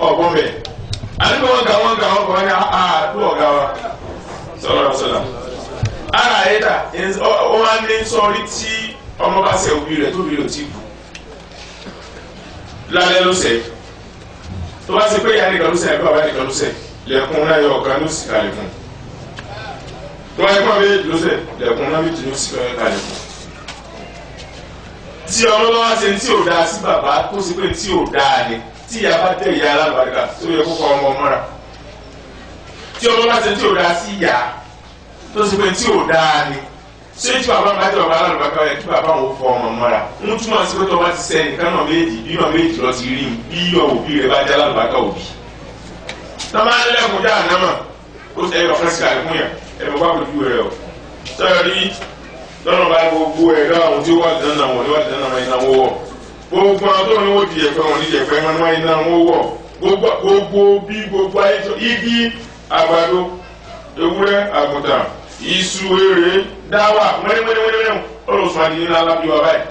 ọgbọ́n bẹ̀. àníbi wọn ga wọn kọ́ ní àádọ́ ọ̀gá wa sọ̀rọ̀ ara ayé dà wọ́n á ní sọ́ọ́rí tí ọmọ bá ṣe òbí rẹ̀ tóbi rẹ̀ ti kú lálẹ́ ló ṣe tó bá ṣe pé ìyá nìkan ló ṣe àbí bàbá nìkan ló ṣe lẹ́kùn náà yọ ọ̀kan ló sì kalẹ̀ fún tó bá yẹ kó méjì ló ṣe lẹ́kùn náà méjì ló sì kalẹ̀ fún tí ọmọ bá wá ṣe tí ò dáa sí bàbá tó ṣe pé tí ò dáa ni tí ìyá bá tẹ ìyá alábàárìkà tó yẹ kó kọ ọmọ mọ́ra tí ọmọ bá ṣe tí ò dáa sí ìyá tó ṣe pé tí ò dáa ni ṣé tí bàbá bá tẹ bàbá alábàárìkà yẹ kí bàbá òun fọ ọmọ mọ́ra ń túmọ̀ sí pé tó bá ti sẹ́ nìkan náà méjì bí náà méjì lọ ti rí bí òbí rẹ bá jẹ́ alábàárìkà òbí tọ́ máa ń lẹ́kùn dáa náà mọ̀ ó ṣe ẹyọ fẹ́sì àìkún yẹn ẹ̀rọ bá kojú rẹ̀ o sọ̀rọ̀ rí lọ́nà bá gbogbo ẹ̀dá àwọn tí ó wà dáná wọn ní wà dáná wọn iná wọ́n wọ̀ gbogbo àwọn tó ní wọ́n di ẹ̀fẹ́ wọn ní ẹ̀fẹ́ wọn ní wọ́n iná wọ́n wọ̀ gbogbo bí gbogbo ayé tó igi àgbàdo ewúrẹ́ àgùntàn iṣu eré dáwà wẹ́rẹ́wẹ́rẹ́wẹ́rẹ́ olùsùn àdìyẹ ní alábí wa báyìí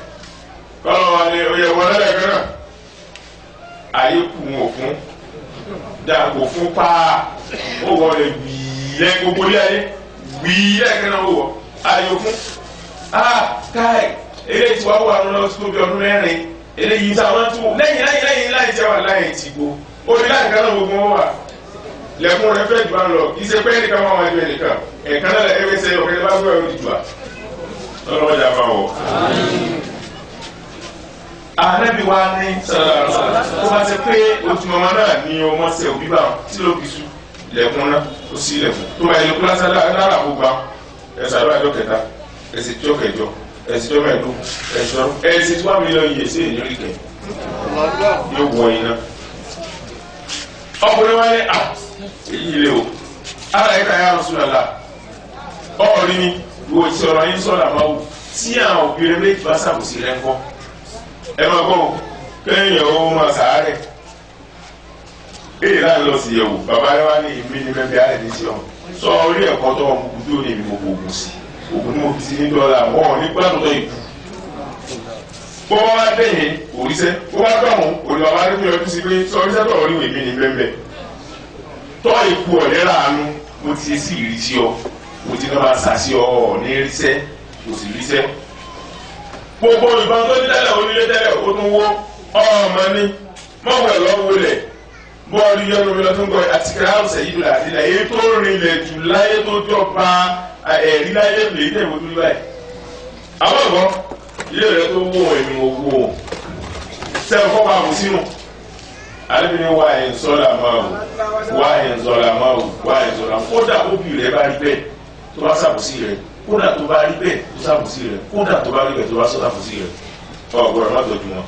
kọ́lọ́ wa ní oyè wọn lẹ́lẹ́kẹ́ náà ayé kù wọn fún dàgbò fún paa ó wọlé gbìyẹ gbogbo ilé ayé gbìyẹ kẹ́nà ó wọ ayò fún káì eléyìí tí wàá wà lọ sí tóbi ọdún mẹ́rin eléyìí tí àwọn tó lẹ́yìn láì jẹ́ wà láì tì gbó ó ní láì kánà gbogbo wọn wà lẹ́kùn rẹ fẹ́ jù á lọ kì í ṣe pé ẹnìkan wọn wájú ẹnìkan ẹ̀kan náà ẹgbẹ́ sẹ́ ọ̀kẹ́ni bá gbọ́ ẹ̀rọ ìjùwà lọ́wọ́ jà fà wọ̀. Ànábì wa ní sọ̀rọ̀ kó bá ṣe pé ojúmọ̀mọ́ náà ní ọmọ ṣe òbí bá tí ló fi sú lẹ́kùn náà ó sí lẹ́kùn tó bá ilé kúlásá lára gbogbo ẹ̀sà ló àjọ kẹta ẹ̀sì tí ó kẹjọ ẹ̀sì tí ó mẹ́ẹ̀dún ẹ̀sì tí wọ́n mílíọ̀nù yìí sí èyí kẹ yóò wọ iná. ọkùnrin wa ní èyí ilé o ara ẹ̀ka ya Rasulullah ọ̀rí ni wo ti ọ̀rọ̀ yín sọ̀rọ̀ àmọ́ tí àwọn òbí rẹ méjì bá ṣàbòsí rẹ ńkọ́ ẹ máa gbọ́ kéèyàn ó máa sàárẹ̀ èyí láti lọ sí yẹ̀wò bàbá rẹ wá ní ìmí ní mẹ́bí ààrẹ ní sí ọ̀hún sọ orí ẹ̀kọ́ tó ọmọ kúkú tó ní ìmọ̀ ògùn sí ògùn ní mo fi sí ní dọ́là wọ́n ní gbàdúrà ìkú bó wá wá dẹ̀yìn òrìṣẹ́ bó wá dọ̀hún òní bàbá rẹ fi ọdún sí pé sọ oríṣẹ́ tó ọ̀rí ìmí ní bẹ́ẹ̀ tọ́ ìkú ọ̀lẹ́rà àánú mo ti sí ìrísí ọ mo ti náà máa sàṣì ọ ní ríṣẹ́ kò sì ríṣẹ́ gbogbo ìbọn tó ní tẹ́lẹ̀ onílé tẹ́lẹ̀ ó tún wó ọmọ ní mọ̀wẹ̀ lọ́wọ́ lẹ̀ bọ́ọ̀lù yẹnu mi lọ́tún gbọ́ àti kíláàsì yìí dùn àti láyé tó rinlẹ̀ jù láyé tó jọba ẹ̀rí láyé lè ní ìwé tó ní báyìí. àwọn ọ̀gbọ́n ilé rẹ̀ tó wó ẹ̀mí owó o sẹ́wọ̀n kọ́ máa mú sínú alẹ́bìnrin wá ẹ̀ ń sọ́là máa wò wá ẹ̀ ń sọ́là máa wò wá ẹ̀ ń sọ́là kódà òbí rẹ̀ bá rí bẹ́ẹ̀ tó bá ṣàbòsí rẹ̀ kódà tó bá rí bẹ́ẹ̀ tó ṣàbòsí rẹ̀ kódà tó bá rí bẹ́ẹ̀ tó bá ṣàbòsí rẹ̀ ọ̀gbọ̀rọ̀ má tọ́jú wọn.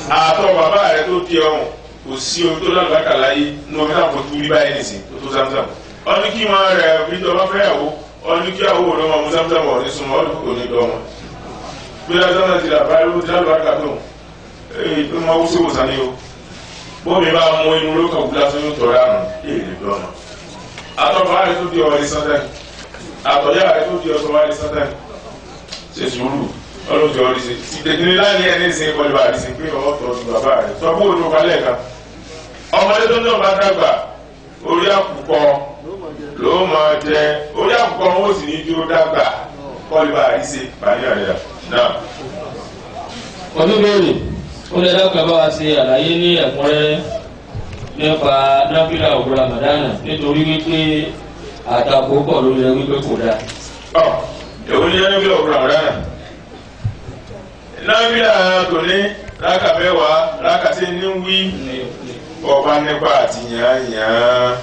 àtọ̀ bàbá rẹ̀ tó di ọ̀hún kò sí omi tó lálùbákà láyé ní omi náà fojú rí báyìí nìsín tó tó Zamzam wọ́n ní kí wọ́n rẹ̀ bí tó bá fẹ́ yàwó wọ́n ní kí àwọ̀ òun ọmọ mu Zamzam ọ̀ ní súnmọ́ ọdún kò ní dọ́mọ. bí Zamzam ti làbá ló ti lálùbákà tó èyí tó máa wú sí ìwòsàn ni o bómi bá mú inú ló kàn wúlá tó yóò tọrẹ àrùn èyí lè dọ́mọ. àtọ̀bá rẹ̀ tó di ọ̀rẹ́ sátán àtọ̀yá rẹ̀ tó di ọ̀rẹ́ sátán ṣe sùúrù ọlọ́jọ́ orí ṣe ti tẹ̀kínní láàrin ẹni ṣe kọlu àríṣe pé ọmọ tọ́jú bàbá rẹ̀ sọ fún òun falẹ̀ kan ọmọdé tó náà bá dàgbà orí àkùkọ ló máa jẹ orí àkùkọ wọn ò sì ní dúró dàgbà kọlu àríṣe pàdé àríyá náà. ọdún bẹ́ẹ̀rẹ̀ ó lè dákẹ́ bá wa ṣe àlàyé ní ẹ̀kúnrẹ́rẹ́ nípa náfìlà òwúrọ̀ Ramadana nítorí wípé àtakò pọ̀ lórí ẹ wípé kò dáa. èwo ni náfìlà òwúrọ̀ Ramadana náfìlà tò ní rákà mẹ́wàá rákà tí ní wí ọba nípa àtìyàn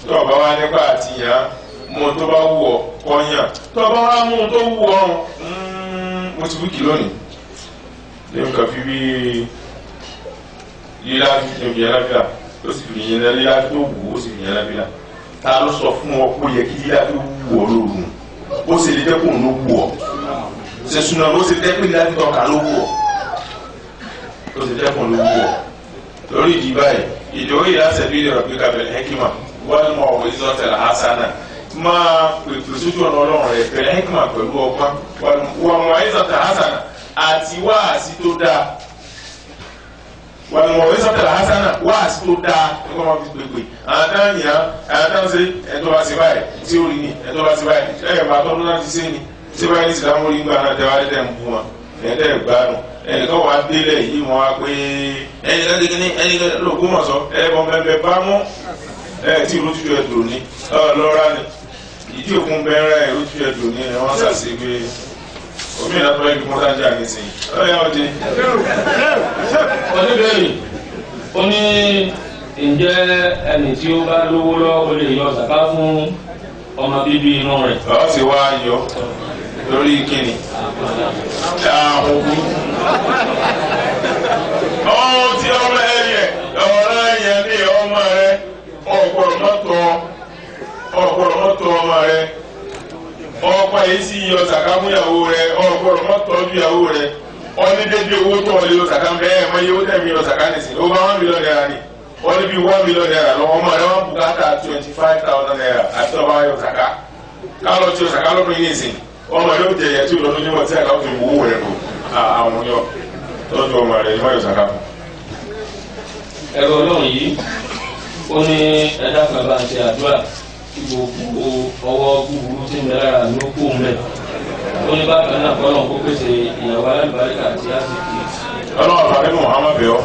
tó bá wá nípa àtìyàn mú tó bá wù ọ́ kọ́yàn tó bá wá mú tó wù ọ́ mo ti wíkì lónìí ní nǹkan fi bí lílá fi fi yẹn náfìlà ó sì fi yẹn lílá tó wù ó sì fi yẹn náfìlà ta ló sọ fún ọ kó yẹ kí lílá tó wù ọ lóru ó sì lè dẹ́kun ló wù ọ ṣe suna ló ṣe dẹ́kun lílá tó kà ló wù ọ ó sì dẹ́kun ló wù ọ lórí ìdí báyìí ìdòwò yìí láti ẹbí rẹ̀ bí kábẹ̀lẹ̀ hẹ́kìmà wọ́n mọ̀ ọ̀wọ́ ìzọ́tẹ̀lẹ̀ hasana máa pèpè sójú ọ̀nà ọlọ́run rẹ̀ pẹ̀lẹ́ hẹ́kìmà pẹ̀lú ọgbọ́n wọ́n mọ̀ ìzọ́tẹ̀lẹ̀ hasana àti wáàsí tó dáa wọ́n mọ̀ ìzọ́tẹ̀lẹ̀ hasana wáàsí tó dáa nígbà wọn fi pèpè àtàyàn àtàwọn ṣe ẹ̀tọ́ bá ṣe báyìí tí ó rí ni ẹ̀tọ́ bá ṣe báyìí ẹ̀yẹ̀ bá tọ́dún láti ṣe ni ṣé báyìí ní ìsìlámù rí gbà náà tẹ́wá lẹ́tẹ̀ ń bu wọn ẹ̀ẹ́dẹ́ gbádùn ẹnìkan wà délẹ̀ yìí wọn wá pé ẹnìkan kékeré ẹnìkan lóògùn mọ̀sọ́ ẹ̀ẹ́bọ̀n bẹ́ẹ̀ bá mú tí ìrótútù ẹ̀dùn ní lọ́ra ni ìdí òkun bẹ́ẹ̀rẹ̀ ìrótútù ẹ̀dùn ní wọ́n ṣàṣe pé omi ìlànà tó yẹ kí mọ́tà jà ní sìn ọ̀yà ọ̀dẹ. oníbẹ̀rẹ̀ ó ní ǹjẹ́ ẹni tí ó bá lówó lọ́wọ́ ó lè yọ sàká fún ọmọ bíbí inú rẹ̀. ọ̀ sì wá yọ lórí kíni. àwọn òbí. ọ̀hún tí ọmọ ẹ̀yẹ ọ̀rọ̀ ẹ̀yẹ ní ọmọ rẹ ọ̀gbọ̀rọ̀ mọ́tò ọmọ rẹ ọ̀pá yìí sì yọ sàká fún ìyàwó rẹ ọ̀gbọ̀rọ̀ mọ́tò ọdún ìyàwó rẹ ọ̀ní dédé owó tó ọ̀lẹ́ yọ sàká fún ẹ̀ mọ iye owó tẹ̀mí yọ sàká nìsín ó bá $1 million ni wọ́n ní bí $1 million lọ ọmọ rẹ wọ́n bùkátà 25,000 naira àti ọba yọ sàká kálọ̀ tí yọ sàká lọ́dún yìí nìsín ọmọ rẹ ó jẹ ẹ̀yẹ tí ìlọ́dún níwọ̀n tí àkàtúntò ìwúwo rẹ lò àwọn yọ tọ́jú ọmọ rẹ ìmọ̀ yọ sàká fún. ẹ̀rọ ọlọ́run yìí ó ní ẹ̀dá kan bá ń ṣe àdúrà kí gbogbo ọwọ́ búburú tí ń bẹ lára ní ó kú mẹ́ ó ní bákan náà kọ́ lọ́n kó pèsè ìyàwó alábàárìkà àti àsìkò. ọlọ́run àbálẹ́ Muhammad bẹ̀ ọ́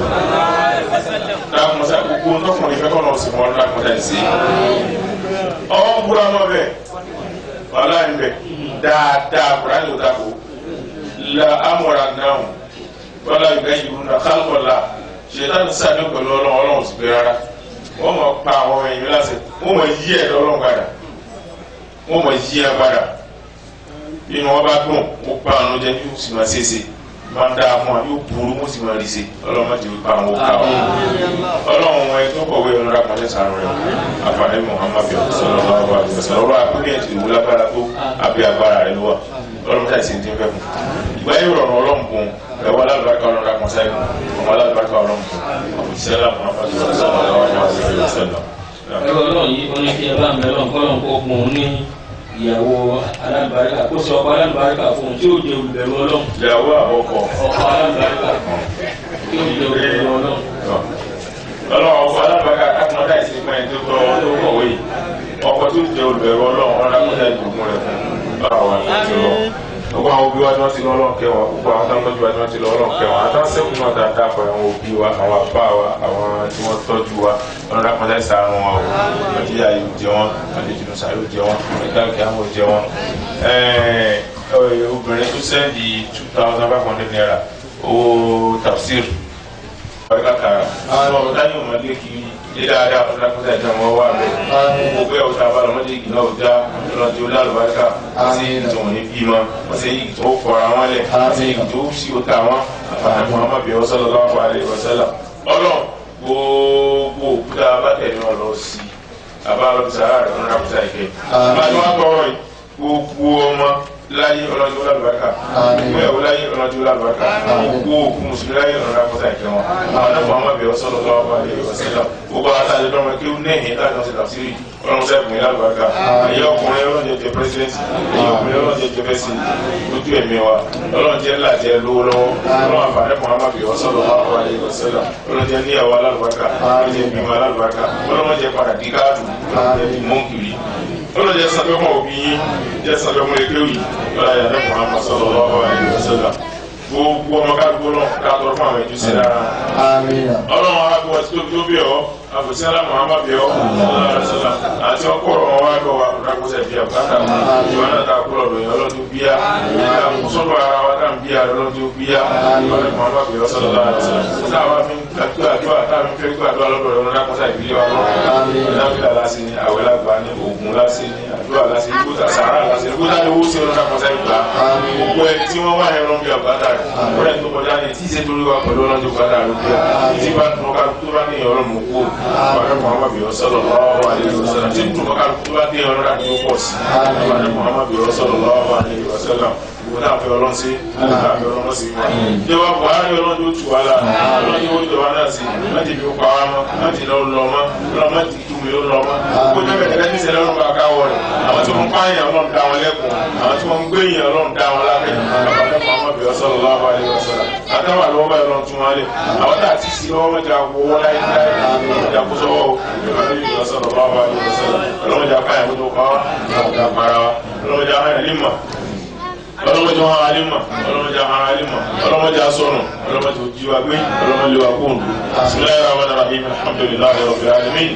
dákúnṣe gbogbo ntọ́kùnrin fẹ́ kọ́ lọ́ọ́ sí mọ́ dákúnṣe sí ọwọ́ búra mọ́ bẹ́ẹ̀ wàhálà ń bẹ̀ dáadáa kúrò ní òtàkù la amúra náà wọ́n la ìgbà yìí nà kálukọ̀lá ṣètàn sàdé pẹ̀lú ọlọ́run sì pé rárá wọ́n mọ̀ pa àwọn èèyàn láti wọ́n mọ̀ yí ẹ̀ lọ́lọ́run padà wọ́n mọ̀ yí ẹ̀ padà inú wọn bá dùn ó pa àrùn jẹ yóò sì máa ṣeéṣe máa ń dáa fún wa yóò burú wọ́n sì máa rí ṣe ọlọ́run ti pa àwọn òkà wa ọlọ́run wọn tó kọ̀wé ọlọ́run àpọ̀jẹ́ sàánú rẹ̀ àfàdé Muhammad sọ̀rọ̀ lọ́wọ́ àgbẹ̀sọ̀ ọ̀rọ̀ àpínlẹ̀ ti wù lágbára tó àbí agbára rẹ̀ ló wà ọlọ́run tí a sì ń dín fẹ́ fún ìgbà yóò rọrùn ọlọ́run kún ẹ̀wọ́ alábàárikà ọlọ́run àkọsá ìkún ọmọ alábàárikà ọlọ́run kún àbùsíṣẹ́lá Muhammad sọ̀rọ̀ lọ́wọ́ àgbẹ̀sọ̀ ẹ̀rọ ọlọ́run yìí ó ní kí ẹ bá ń bẹ lọ́n kọ́ lọ́n kó gun un ní ìyàwó alábàárìkà kó sọ ọkọ alábàárìkà fún un tí ó jẹ olùbẹ̀rù ọlọ́run. ìyàwó àbọ̀kọ̀ ọkọ alábàárìkà tí ó jẹ olùbẹ̀rù ọlọ́run. ọlọ́run ọkọ alábàárìkà káàkiri ọ̀dà ìsìnkú ẹni tó kọ̀wé yìí ọkọ tó jẹ olùbẹ̀rù ọlọ́run ọ̀làkúnjà ìdùnnú rẹ̀ fún báwa wà ní ìlú gbogbo àwọn òbí wa tí wọ́n ti lọ ọlọ́run kẹwọn gbogbo àwọn táwọn tọ́jú wa tí wọ́n ti lọ ọlọ́run kẹwọn àtàwọn náà dáadáa pẹ̀lú àwọn òbí wa àwọn àbá wa àwọn tí wọ́n tọ́jú wa ọlọ́run dákúnjà ìsàrùn wọn o wọ́n ti yà yìí jẹ wọn wọ́n ti jùlọ sàárò jẹ wọn wọ́n ti dáàkì àwọn jẹ wọn. obìnrin tó sẹ́ndì 2,500 naira owó tafsir ọ̀rẹ́ká kàrà àwọn ọ̀dá yóò máa lé kiri ilé dáadáa ọ̀dá kúta ìjà wọn wà bẹ́ẹ̀ gbogbo ẹ̀ ọ̀tá abala ọmọdé igi náà ọ̀dá ọlọ́dún olálùbáríkà wọ́n sì ń tún ní bímọ wọ́n sì ń tó fọra wọn lẹ̀ wọ́n sì ń tó sí ọ̀tá wọn àfààní Muhammad bíi sallallahu alaihi wasallam ọlọ́run gbogbo òkúta abátẹ̀lé wọn lọ sí abáàlọ́ sàrà rẹ̀ fún rákúta ìkẹ́ àbájọ́ wọn tọrọ yìí gbogbo ọmọ láyé ọlọ́dún olálùbáríkà gbogbo ẹ̀wọ̀ láyé ọlọ́dún olálùbáríkà gbogbo òkú mùsùlùmí láyé ọlọ́dún àkọsà ìkẹ́ wọn àwọn ẹ̀fọ́ àwọn abẹ́wọ́ sallallahu alaihi wasallam gbogbo àtàlẹ́ lọ́mọ kí ó nẹ́ẹ̀hìn láti ṣe tàbísírì ọlọ́run sẹ́kùn ní alùbáríkà ẹ̀yẹ ọkùnrin ọlọ́run jẹ́ pírẹsidẹ́ntì ẹ̀yẹ ọkùnrin ọlọ́run jẹ́ fẹ́sì lójú ẹ̀mí wa ọlọ́run jẹ́ ńlá jẹ́ lówó lọ́wọ́ ọlọ́run àfààní Muhammad sallallahu alaihi wasallam ọlọ́run jẹ́ níyàwó alálùbáríkà ọlọ́run jẹ́ bímọ alálùbáríkà ọlọ́run jẹ́ padà díkáàdù ọlọ́run jẹ́ mọ́nkìrì ọlọ́run jẹ́ sàbẹ̀mọ́ òbí yín jẹ́ sàbẹ̀mọ́ ẹgbẹ́wì ọlọ́run jẹ́ Muhammad sallallahu alaihi wasallam gbogbo ọmọ káàdùgbò náà káàtọ̀ fún àwọn ìjúsí dára ọlọ́run arábíwá tí tó bí ọ àbùsílá Muhammad bí ọ àti ọkọ̀rọ̀ wọn wá gbọ́ wa rákúsẹ̀ bí àbúkátà ìwà náà ta kúrò lóyìn ọlọ́dún bíyà sọ́dọ̀ ara wa dáa bíyà ọlọ́dún bíyà ọlọ́dún Muhammad bí ọ sọ́dọ̀ lára táwa fi ń gbàdúrà táwa fi ń fẹ́ gbàdúrà lọ́dọ̀ ọ̀rọ̀ rákúsẹ̀ ìbílẹ̀ wa lọ́dún lásì ní àwẹ̀ lágbà ní ògùn lásì ní àdúrà lásì ní gbọ́dọ̀ sàárà lásì ní gbọ́dọ̀ ní owó sí ọlọ́dún rákúsẹ̀ ìgbà gbogbo ẹ tí wọ́n wá ẹran bí àbúkátà rẹ̀ ọ̀rẹ́ tó kọjá ní tí ìṣe torí wa pẹ̀lú ọlọ́dún gbàdá rẹ̀ bí i tí bá tún ọkà tó bá ní ọ̀rọ̀ mú kó ọ̀rẹ́ Muhammad bí sallallahu alaihi wasallam tí tún ọkà tó bá ní ọ̀rọ̀ láti pọ̀ sí ọ̀rẹ́ Muhammad bí sallallahu alaihi wasallam ìwọ̀n náà fẹ́ ọlọ́run sí àbí ọlọ́run sí wa ìjọba Buhari ọlọ́run tó tù wá lára ọlọ́run yóò jọba náà sí láti fi pa wá mọ́ láti lọ lọ mọ́ ọlọ́run má ti túmí ó lọ mọ́ gbogbo jẹ́ bẹ̀rẹ̀ lẹ́yìn ìṣẹ̀lẹ̀ ọlọ́run bá káwọ́ rẹ̀ àwọn tí wọ́n ń pààyàn ọlọ́run dá wọn lẹ́kùn àwọn tí wọ́n ń gbéyàn ọlọ́run dá wọn lábẹ́ àbálẹ́ Muhammad bí sallallahu alaihi wasallam àtàwọn àlọ́wọ́ báyìí ọlọ́run tún wọn lẹ̀ àwọn tá a ti sí lọ́wọ́ mẹ́ta wọ́wọ́ láyé ìjà kó sọ́wọ́ ìbàdí sallallahu alaihi wasallam ọlọ́run jà káyà tó pa wá ọlọ́run jà para wa ọlọ́run jà káyà nímọ̀ ọlọ́mọdé wọn alímọ̀ ọlọ́mọdé àwọn alímọ̀ ọlọ́mọdé asọ́nù ọlọ́mọdé òjìwà gbé ọlọ́mọdé wà kóòdù bismillahir rahmanir rahim alhamdulillahi rabbil alamin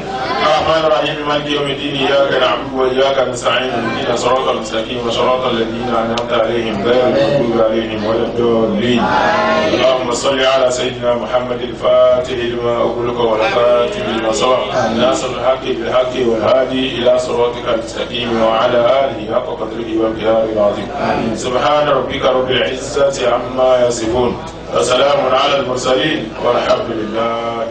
arrahmanir rahim maliki yawmiddin iyyaka na'budu wa iyyaka nasta'in ihdinas siratal mustaqim siratal ladzina an'amta alaihim ghayril maghdubi alaihim waladdallin allahumma salli ala sayyidina muhammadil fatih lima ughliqa wal khatimi lima sabaqa nasrul haqqi bil haqqi wal hadi ila siratikal mustaqim wa ala alihi haqqa qadrihi wa miqdarihi al-azim سبحان ربك رب العزة عما يصفون وسلام على المرسلين والحمد لله